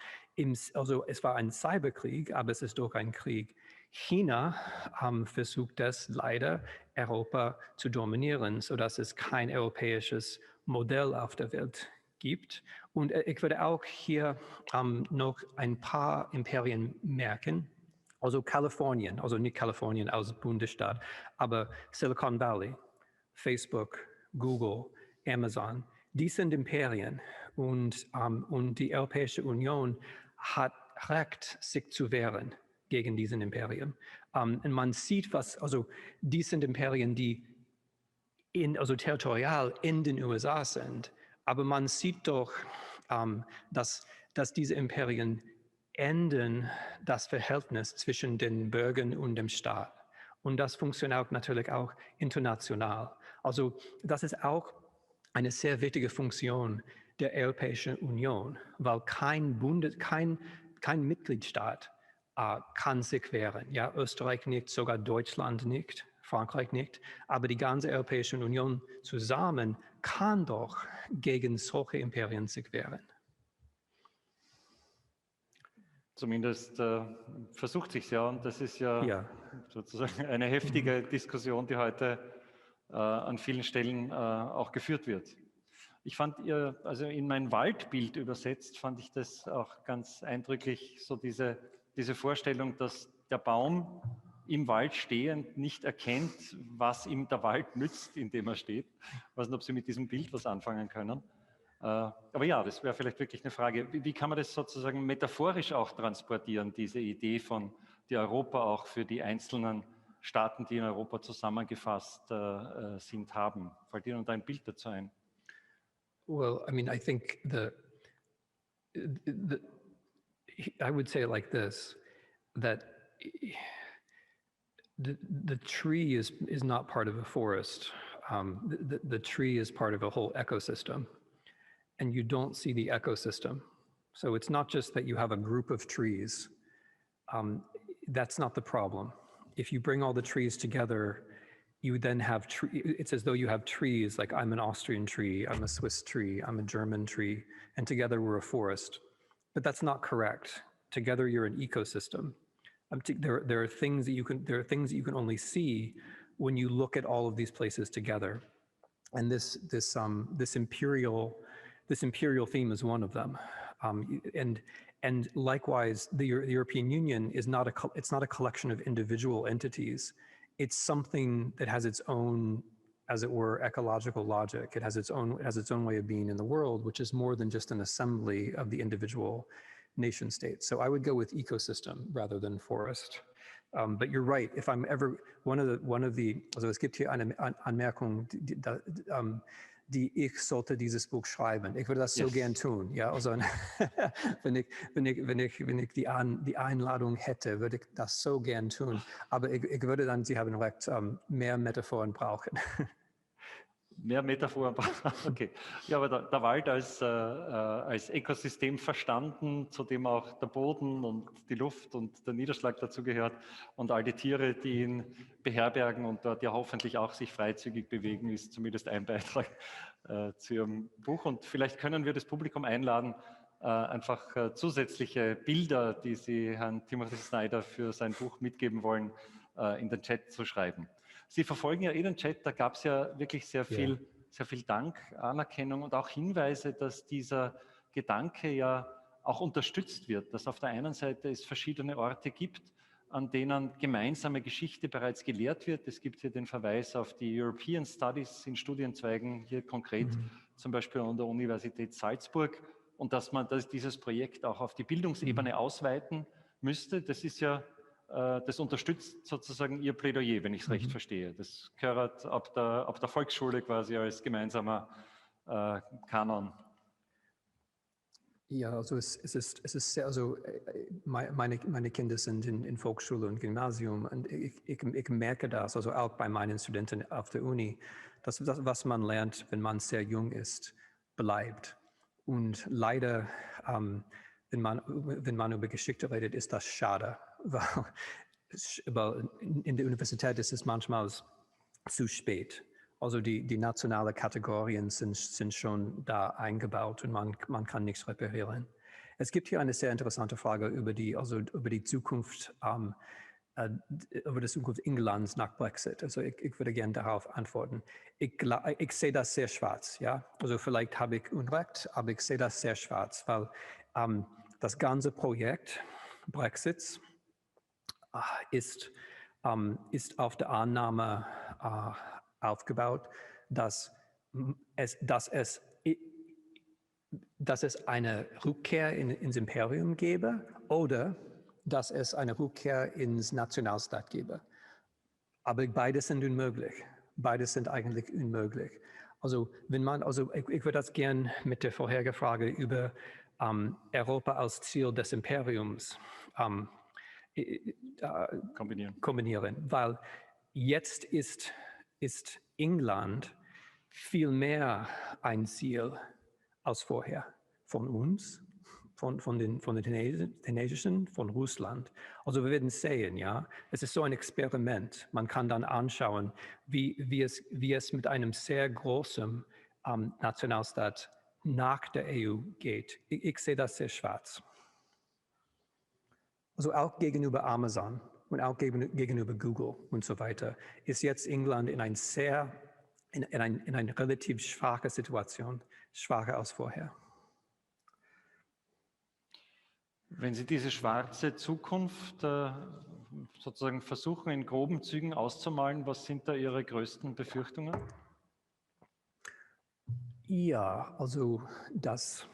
Also es war ein Cyberkrieg, aber es ist doch ein Krieg. China versucht es leider, Europa zu dominieren, sodass es kein europäisches Modell auf der Welt gibt. Und ich würde auch hier noch ein paar Imperien merken. Also Kalifornien, also nicht Kalifornien als Bundesstaat, aber Silicon Valley, Facebook, Google, Amazon, die sind Imperien und die Europäische Union hat Recht, sich zu wehren gegen diesen Imperien. Und man sieht, also die sind Imperien, die also territorial in den USA sind, aber man sieht doch, dass diese Imperien ändern das Verhältnis zwischen den Bürgern und dem Staat. Und das funktioniert natürlich auch international. Also das ist auch eine sehr wichtige Funktion der Europäischen Union, weil kein Mitgliedstaat kann sich wehren. Ja, Österreich nicht, sogar Deutschland nicht, Frankreich nicht, aber die ganze Europäische Union zusammen kann doch gegen solche Imperien sich wehren. Zumindest versucht sich ja, und das ist ja sozusagen eine heftige Diskussion, die heute an vielen Stellen auch geführt wird. Ich fand also in mein Waldbild übersetzt, fand ich das auch ganz eindrücklich, so diese Vorstellung, dass der Baum im Wald stehend nicht erkennt, was ihm der Wald nützt, in dem er steht. Ich weiß nicht, ob Sie mit diesem Bild was anfangen können. Aber ja, das wäre vielleicht wirklich eine Frage. Wie kann man das sozusagen metaphorisch auch transportieren, diese Idee von die Europa auch für die einzelnen Staaten, die in Europa zusammengefasst sind, haben? Fällt Ihnen da ein Bild dazu ein? Well, I mean, I think I would say it like this, that the tree is not part of a forest. The tree is part of a whole ecosystem, and you don't see the ecosystem. So it's not just that you have a group of trees. That's not the problem. If you bring all the trees together, you then have, it's as though you have trees, like I'm an Austrian tree, I'm a Swiss tree, I'm a German tree, and together we're a forest. But that's not correct. Together you're an ecosystem. There are things that you can only see when you look at all of these places together. And this imperial theme is one of them. And likewise, the European Union is not a collection of individual entities. It's something that has its own, as it were, ecological logic. It has its own way of being in the world, which is more than just an assembly of the individual nation states. So I would go with ecosystem rather than forest. But you're right. If I'm ever also es gibt hier eine Anmerkung, die ich sollte dieses Buch schreiben. Ich würde das so gern tun. Ja, also wenn ich die Einladung hätte, würde ich das so gern tun. Aber ich würde dann, Sie haben recht, mehr Metaphoren brauchen. Mehr Metaphoren brauchen, okay. Ja, aber der Wald als Ökosystem verstanden, zu dem auch der Boden und die Luft und der Niederschlag dazu gehört und all die Tiere, die ihn beherbergen und dort ja hoffentlich auch sich freizügig bewegen, ist zumindest ein Beitrag zu Ihrem Buch. Und vielleicht können wir das Publikum einladen, einfach zusätzliche Bilder, die Sie Herrn Timothy Snyder für sein Buch mitgeben wollen, in den Chat zu schreiben. Sie verfolgen ja den Chat, da gab es ja wirklich sehr viel Dank, Anerkennung und auch Hinweise, dass dieser Gedanke ja auch unterstützt wird, dass auf der einen Seite es verschiedene Orte gibt, an denen gemeinsame Geschichte bereits gelehrt wird. Es gibt hier den Verweis auf die European Studies in Studienzweigen, hier konkret zum Beispiel an der Universität Salzburg, und dass man dieses Projekt auch auf die Bildungsebene ausweiten müsste. Das ist ja das unterstützt sozusagen Ihr Plädoyer, wenn ich es recht verstehe. Das gehört ab der Volksschule quasi als gemeinsamer Kanon. Ja, also es ist sehr, also meine Kinder sind in Volksschule und Gymnasium, und ich merke das, also auch bei meinen Studenten auf der Uni, dass das, was man lernt, wenn man sehr jung ist, bleibt. Und leider, wenn man über Geschichte redet, ist das schade, weil in der Universität ist es manchmal zu spät. Also die nationalen Kategorien sind schon da eingebaut und man kann nichts reparieren. Es gibt hier eine sehr interessante Frage über die Zukunft, über die Zukunft Englands nach Brexit. Also ich würde gerne darauf antworten. Ich sehe das sehr schwarz, ja. Also vielleicht habe ich Unrecht, aber ich sehe das sehr schwarz, weil das ganze Projekt Brexits ist auf der Annahme aufgebaut, dass es eine Rückkehr ins Imperium gäbe oder dass es eine Rückkehr ins Nationalstaat gäbe. Aber beides sind unmöglich. Beides sind eigentlich unmöglich. Also ich würde das gern mit der vorherigen Frage über Europa als Ziel des Imperiums kombinieren, weil jetzt ist England viel mehr ein Ziel als vorher von uns, von den Chinesischen, von Russland. Also wir werden sehen, ja, es ist so ein Experiment. Man kann dann anschauen, wie es mit einem sehr großen Nationalstaat nach der EU geht. Ich sehe das sehr schwarz. Also auch gegenüber Amazon und auch gegenüber Google und so weiter ist jetzt England in eine relativ schwache Situation, schwacher als vorher. Wenn Sie diese schwarze Zukunft sozusagen versuchen, in groben Zügen auszumalen, was sind da Ihre größten Befürchtungen? Ja, also es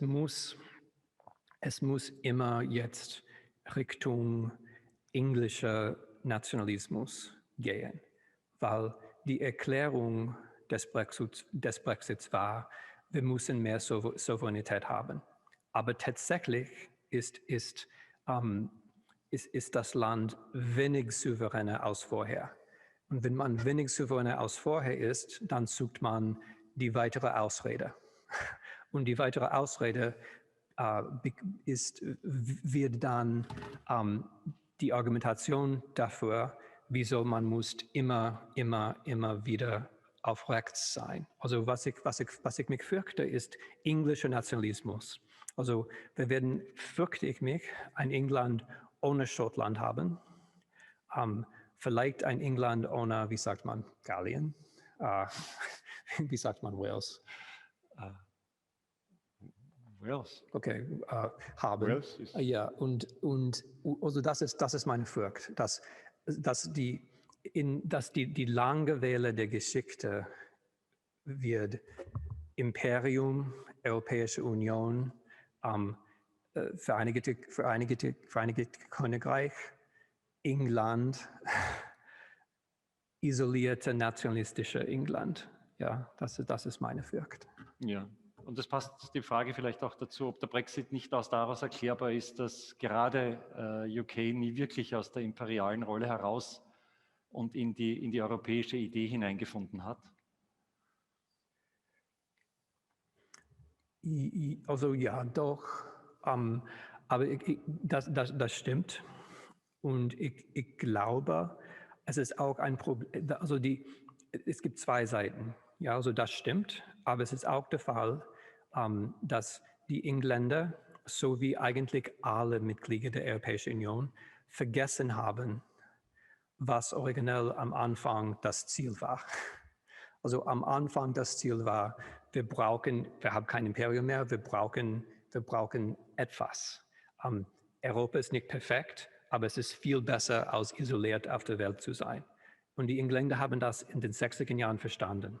muss immer jetzt Richtung englischer Nationalismus gehen, weil die Erklärung des Brexits war, wir müssen mehr Souveränität haben. Aber tatsächlich ist das Land wenig souveräner als vorher. Und wenn man wenig souveräner als vorher ist, dann sucht man die weitere Ausrede. Und die weitere Ausrede wird dann die Argumentation dafür, wieso man muss immer wieder auf rechts sein. Also was ich mich fürchte, ist englischer Nationalismus. Also fürchte ich mich, ein England ohne Schottland haben, vielleicht ein England ohne, wie sagt man, Gallien? Wie sagt man Wales? Wales. Okay, haben. Wales ist Ja, und also das ist meine Furcht, dass die Langeweile der Geschichte wird Imperium, Europäische Union, Vereinigte Königreich, England, isolierte nationalistische England. Ja, das ist meine Furcht. Ja, und das passt die Frage vielleicht auch dazu, ob der Brexit nicht daraus erklärbar ist, dass gerade UK nie wirklich aus der imperialen Rolle heraus und in die europäische Idee hineingefunden hat? Also ja, doch. Aber das stimmt. Und ich glaube, es ist auch ein Problem. Also es gibt zwei Seiten. Ja, also das stimmt. Aber es ist auch der Fall, dass die Engländer sowie eigentlich alle Mitglieder der Europäischen Union vergessen haben, was originell am Anfang das Ziel war. Also am Anfang das Ziel war, wir haben kein Imperium mehr, wir brauchen etwas. Europa ist nicht perfekt, aber es ist viel besser, als isoliert auf der Welt zu sein. Und die Engländer haben das in den 60er Jahren verstanden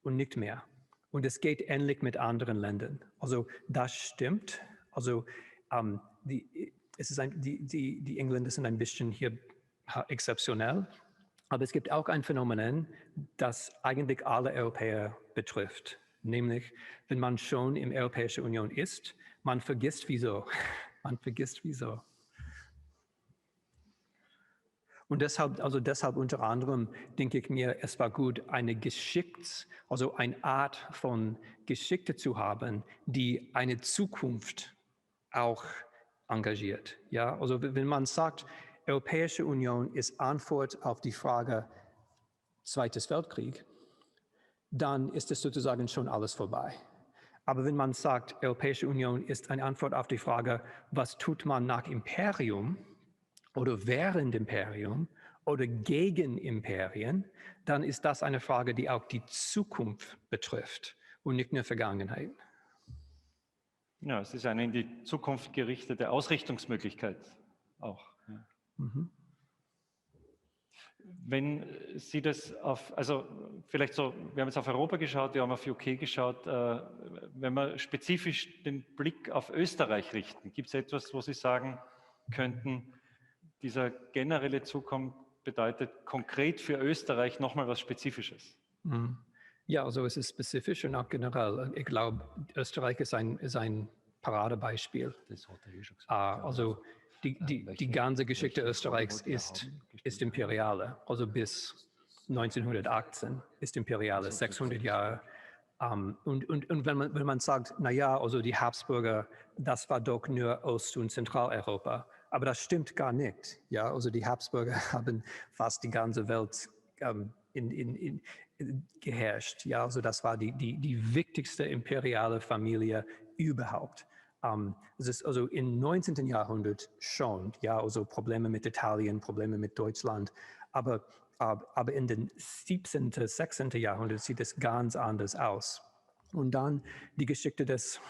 und nicht mehr. Und es geht ähnlich mit anderen Ländern. Also das stimmt. Also die Engländer sind ein bisschen hier exzeptionell. Aber es gibt auch ein Phänomen, das eigentlich alle Europäer betrifft. Nämlich, wenn man schon in der Europäischen Union ist, man vergisst wieso. Man vergisst wieso. Und deshalb unter anderem denke ich mir, es war gut, eine Art von Geschichte zu haben, die eine Zukunft auch engagiert. Ja, also wenn man sagt, Europäische Union ist Antwort auf die Frage Zweites Weltkrieg, dann ist es sozusagen schon alles vorbei. Aber wenn man sagt, Europäische Union ist eine Antwort auf die Frage, was tut man nach Imperium oder während Imperium oder gegen Imperien, dann ist das eine Frage, die auch die Zukunft betrifft und nicht nur Vergangenheit. Ja, es ist eine in die Zukunft gerichtete Ausrichtungsmöglichkeit auch. Ja. Mhm. Wenn Sie das also vielleicht so, wir haben jetzt auf Europa geschaut, wir haben auf UK geschaut, wenn wir spezifisch den Blick auf Österreich richten, gibt es etwas, wo Sie sagen könnten, dieser generelle Zukunft bedeutet konkret für Österreich nochmal was Spezifisches? Mhm. Ja, also es ist spezifisch und auch generell. Ich glaube, Österreich ist ein Paradebeispiel. Also die ganze Geschichte Österreichs ist imperiale, also bis 1918 ist imperiale, 600 Jahre. Und wenn man sagt, naja, also die Habsburger, das war doch nur Ost- und Zentraleuropa, aber das stimmt gar nicht. Ja, also die Habsburger haben fast die ganze Welt geherrscht. Ja, also das war die wichtigste imperiale Familie überhaupt. Es ist also im 19. Jahrhundert schon, ja, also Probleme mit Italien, Probleme mit Deutschland, aber in den 17., 16. Jahrhundert sieht es ganz anders aus. Und dann die Geschichte des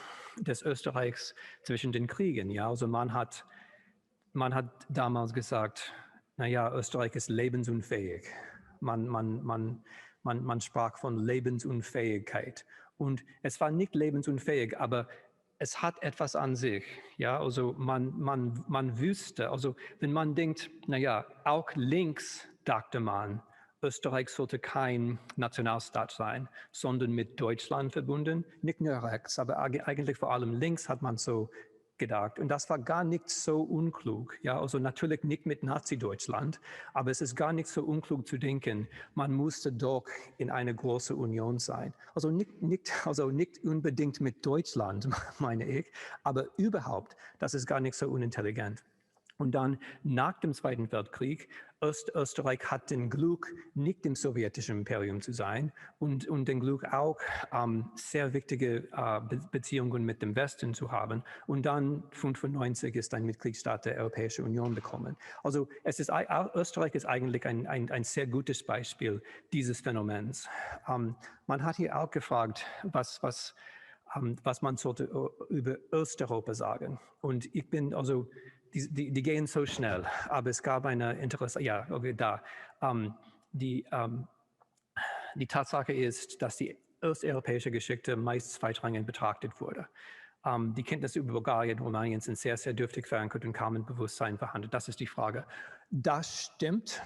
Österreichs zwischen den Kriegen, ja, also man hat damals gesagt, naja, Österreich ist lebensunfähig. Man sprach von Lebensunfähigkeit. Und es war nicht lebensunfähig, aber es hat etwas an sich. Ja, also man wüsste, also wenn man denkt, naja, auch links dachte man, Österreich sollte kein Nationalstaat sein, sondern mit Deutschland verbunden. Nicht nur rechts, aber eigentlich vor allem links hat man so gedacht. Und das war gar nicht so unklug. Ja, also natürlich nicht mit Nazi-Deutschland, aber es ist gar nicht so unklug zu denken, man musste doch in eine große Union sein. Also nicht unbedingt mit Deutschland, meine ich, aber überhaupt, das ist gar nicht so unintelligent. Und dann nach dem Zweiten Weltkrieg, Österreich hat den Glück, nicht im sowjetischen Imperium zu sein und den Glück auch sehr wichtige Beziehungen mit dem Westen zu haben. Und dann 1995 ist ein Mitgliedstaat der Europäischen Union bekommen. Also Österreich ist eigentlich ein sehr gutes Beispiel dieses Phänomens. Man hat hier auch gefragt, was man sollte über Osteuropa sagen. Und ich bin also die gehen so schnell, aber es gab eine interessante, ja, okay, da. Die Tatsache ist, dass die osteuropäische Geschichte meist zweitrangig betrachtet wurde. Die Kenntnisse über Bulgarien und Rumänien sind sehr, sehr dürftig verankert und kaum im Bewusstsein vorhanden. Das ist die Frage. Das stimmt.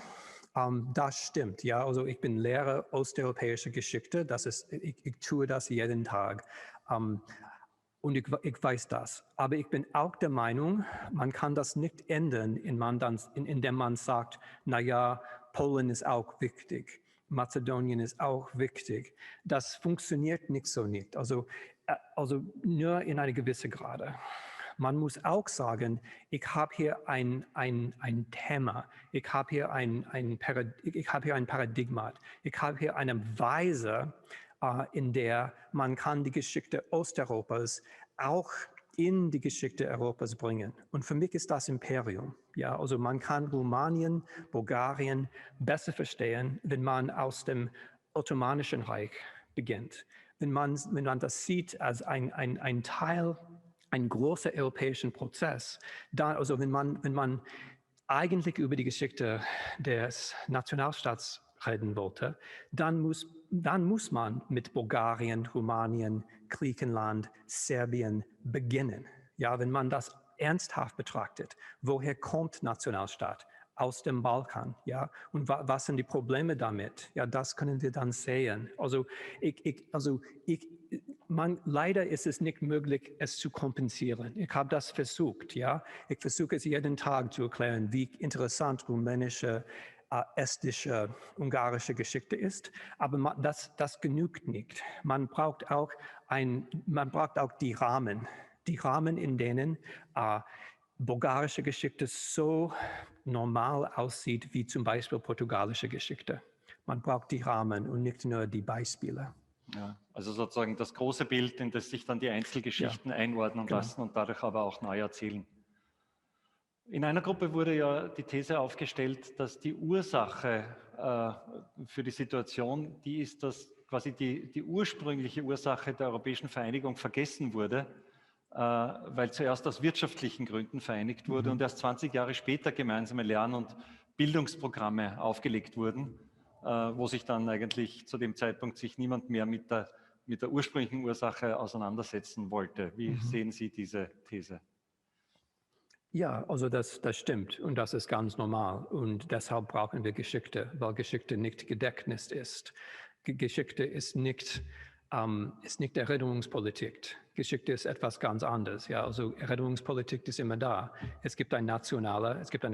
Ja. Also ich bin Lehrer osteuropäischer Geschichte. Ich tue das jeden Tag. Und ich weiß das. Aber ich bin auch der Meinung, man kann das nicht ändern, indem man sagt, naja, Polen ist auch wichtig, Mazedonien ist auch wichtig. Das funktioniert nicht so nicht. Also nur in einer gewissen Grade. Man muss auch sagen, ich habe hier ein Thema, ich habe hier ein Paradigma, ich habe hier eine Weise, in der man kann die Geschichte Osteuropas auch in die Geschichte Europas bringen. Und für mich ist das Imperium. Ja, also man kann Rumänien, Bulgarien besser verstehen, wenn man aus dem Ottomanischen Reich beginnt. Wenn man das sieht als ein Teil, ein großer europäischen Prozess, also wenn man eigentlich über die Geschichte des Nationalstaats reden wollte, dann muss man mit Bulgarien, Rumänien, Griechenland, Serbien beginnen. Ja, wenn man das ernsthaft betrachtet, woher kommt Nationalstaat? Aus dem Balkan, ja. Und was sind die Probleme damit? Ja, das können wir dann sehen. Leider ist es nicht möglich, es zu kompensieren. Ich habe das versucht, ja. Ich versuche es jeden Tag zu erklären, wie interessant rumänische, estische, ungarische Geschichte ist, aber das genügt nicht. Man braucht auch die Rahmen, in denen bulgarische Geschichte so normal aussieht wie zum Beispiel portugiesische Geschichte. Man braucht die Rahmen und nicht nur die Beispiele. Ja, also sozusagen das große Bild, in das sich dann die Einzelgeschichten einordnen lassen und dadurch aber auch neu erzählen. In einer Gruppe wurde ja die These aufgestellt, dass die Ursache für die Situation die ist, dass quasi die ursprüngliche Ursache der europäischen Vereinigung vergessen wurde, weil zuerst aus wirtschaftlichen Gründen vereinigt wurde und erst 20 Jahre später gemeinsame Lern- und Bildungsprogramme aufgelegt wurden, wo sich dann eigentlich zu dem Zeitpunkt sich niemand mehr mit der ursprünglichen Ursache auseinandersetzen wollte. Wie sehen Sie diese These? Ja, also das stimmt und das ist ganz normal und deshalb brauchen wir Geschichte, weil Geschichte nicht Gedächtnis ist. Geschichte ist nicht Erinnerungspolitik. Geschichte ist etwas ganz anderes. Ja, also Erinnerungspolitik ist immer da. Es gibt eine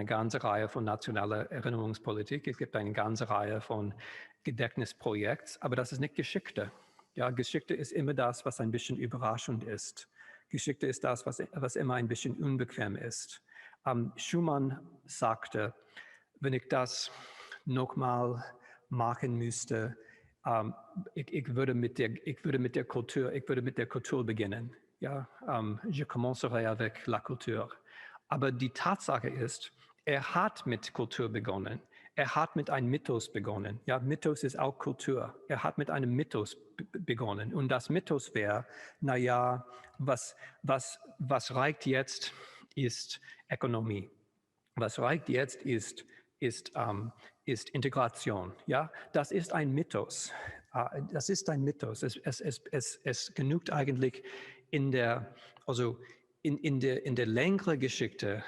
ganze Reihe von nationaler Erinnerungspolitik. Es gibt eine ganze Reihe von Gedächtnisprojekts, aber das ist nicht Geschichte. Ja, Geschichte ist immer das, was ein bisschen überraschend ist. Geschichte ist das, was immer ein bisschen unbequem ist. Schumann sagte, wenn ich das nochmal machen müsste, ich würde mit der Kultur beginnen. Ja, je commencerai avec la culture. Aber die Tatsache ist, er hat mit Kultur begonnen. Er hat mit einem Mythos begonnen. Ja, Mythos ist auch Kultur. Er hat mit einem Mythos begonnen. Und das Mythos wäre, naja, was reicht jetzt, ist Ökonomie. Was reicht jetzt, ist Integration. Ja, das ist ein Mythos. Das ist ein Mythos. Es genügt eigentlich in der längeren Geschichte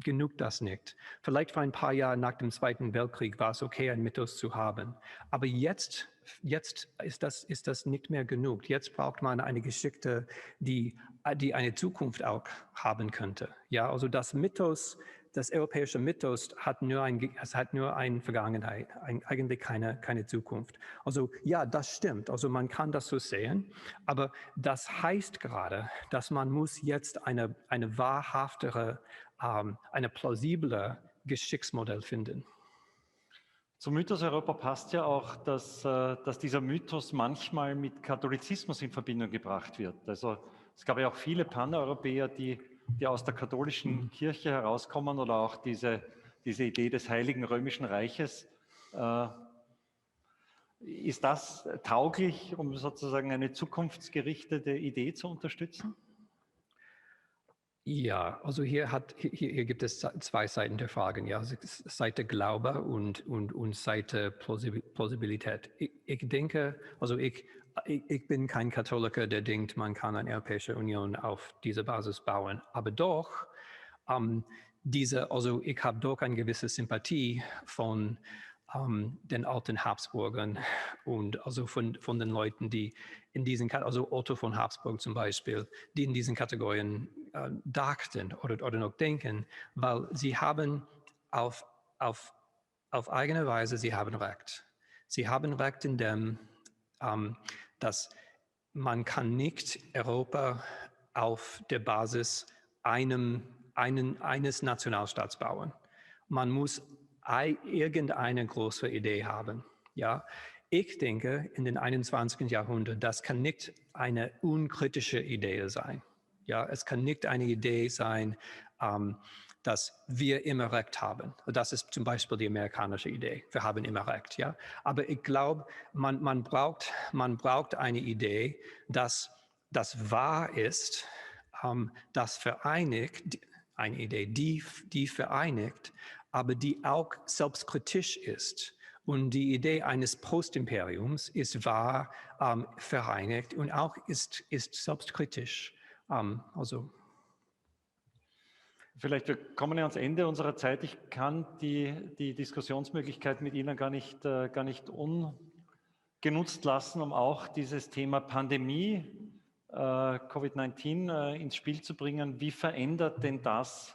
genügt das nicht. Vielleicht für ein paar Jahre nach dem Zweiten Weltkrieg war es okay, einen Mythos zu haben. Aber jetzt ist das nicht mehr genug. Jetzt braucht man eine Geschichte, die die eine Zukunft auch haben könnte. Ja, also das europäische Mythos hat nur eine Vergangenheit, eigentlich keine Zukunft. Also ja, das stimmt. Also man kann das so sehen, aber das heißt gerade, dass man muss jetzt eine wahrhaftere, eine plausible Geschichtsmodell finden. Zum Mythos Europa passt ja auch, dass dieser Mythos manchmal mit Katholizismus in Verbindung gebracht wird. Also es gab ja auch viele Paneuropäer, die aus der katholischen Kirche herauskommen oder auch diese Idee des Heiligen Römischen Reiches. Ist das tauglich, um sozusagen eine zukunftsgerichtete Idee zu unterstützen? Ja, also hier gibt es zwei Seiten der Fragen, ja, Seite Glaube und Seite Plausibilität. Ich denke, also ich bin kein Katholiker, der denkt, man kann eine Europäische Union auf diese Basis bauen, aber doch, also ich habe doch eine gewisse Sympathie von den alten Habsburgern und also von den Leuten, die in diesen, also Otto von Habsburg zum Beispiel, die in diesen Kategorien dachten oder noch denken, weil sie haben auf eigene Weise, sie haben Recht. Sie haben Recht in dem, dass man kann nicht Europa auf der Basis eines Nationalstaats bauen. Man muss irgendeine große Idee haben. Ja? Ich denke, in den 21. Jahrhundert, das kann nicht eine unkritische Idee sein. Ja? Es kann nicht eine Idee sein, dass wir immer Recht haben. Das ist zum Beispiel die amerikanische Idee. Wir haben immer Recht. Ja? Aber ich glaube, man braucht eine Idee, dass das wahr ist, das vereinigt, eine Idee, die vereinigt, aber die auch selbstkritisch ist. Und die Idee eines Postimperiums ist wahr, vereinigt und auch ist selbstkritisch. Also Vielleicht, wir kommen ja ans Ende unserer Zeit. Ich kann die Diskussionsmöglichkeit mit Ihnen gar nicht ungenutzt lassen, um auch dieses Thema Pandemie, Covid-19 ins Spiel zu bringen. Wie verändert denn das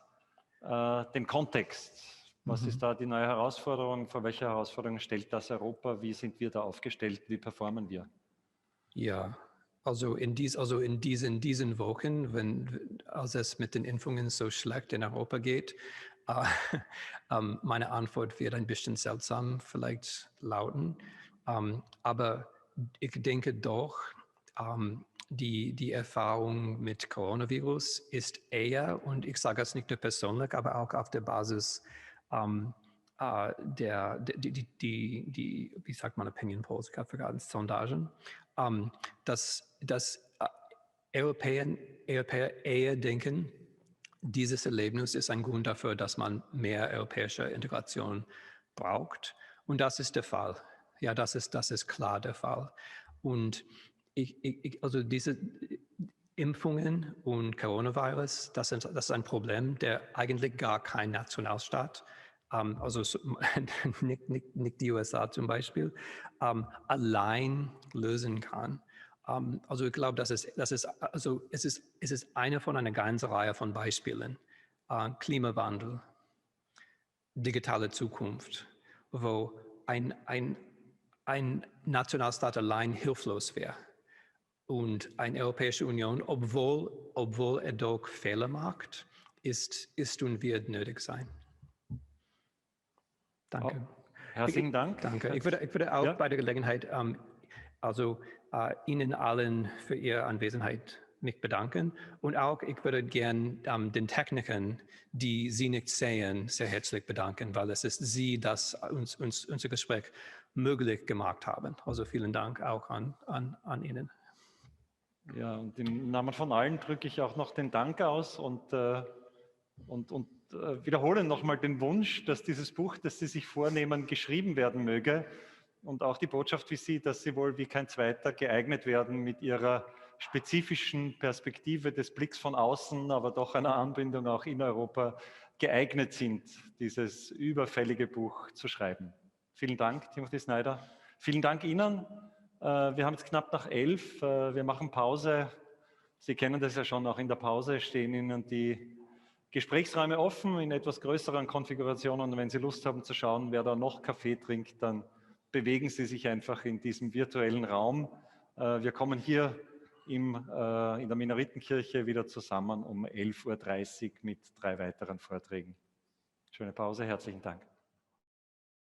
den Kontext? Was ist da die neue Herausforderung? Vor welche Herausforderungen stellt das Europa? Wie sind wir da aufgestellt? Wie performen wir? Ja, also in diesen Wochen, als es mit den Impfungen so schlecht in Europa geht, meine Antwort wird ein bisschen seltsam vielleicht lauten. Aber ich denke doch, die Erfahrung mit Coronavirus ist eher, und ich sage es nicht nur persönlich, aber auch auf der Basis wie sagt man, Opinion Polls, ich habe vergessen, Sondagen, dass Europäer eher denken, dieses Erlebnis ist ein Grund dafür, dass man mehr europäische Integration braucht. Und das ist der Fall. Ja, das ist klar der Fall. Und also diese Impfungen und Coronavirus, das ist ein Problem, der eigentlich gar kein Nationalstaat, also nicht die USA zum Beispiel, allein lösen kann. Also ich glaube, es ist eine von einer ganzen Reihe von Beispielen. Klimawandel, digitale Zukunft, wo ein Nationalstaat allein hilflos wäre. Und eine Europäische Union, obwohl er doch Fehler macht, ist und wird nötig sein. Danke. Herzlichen Dank. Danke. Ich würde auch bei der Gelegenheit Ihnen allen für Ihre Anwesenheit mich bedanken. Und auch ich würde gern den Technikern, die Sie nicht sehen, sehr herzlich bedanken, weil es ist Sie, das unser Gespräch möglich gemacht haben. Also vielen Dank auch an Ihnen. Ja, und im Namen von allen drücke ich auch noch den Dank aus und wiederhole nochmal den Wunsch, dass dieses Buch, das Sie sich vornehmen, geschrieben werden möge und auch die Botschaft wie Sie, dass Sie wohl wie kein zweiter geeignet werden mit Ihrer spezifischen Perspektive des Blicks von außen, aber doch einer Anbindung auch in Europa geeignet sind, dieses überfällige Buch zu schreiben. Vielen Dank, Timothy Snyder. Vielen Dank Ihnen. Wir haben jetzt knapp nach 11. Wir machen Pause Sie kennen das ja schon, auch in der Pause stehen Ihnen die Gesprächsräume offen in etwas größeren Konfigurationen. Und wenn Sie Lust haben zu schauen, wer da noch Kaffee trinkt, dann bewegen Sie sich einfach in diesem virtuellen Raum. Wir kommen hier in der Minoritenkirche wieder zusammen um 11:30 Uhr mit 3 weiteren Vorträgen. Schöne Pause, herzlichen Dank.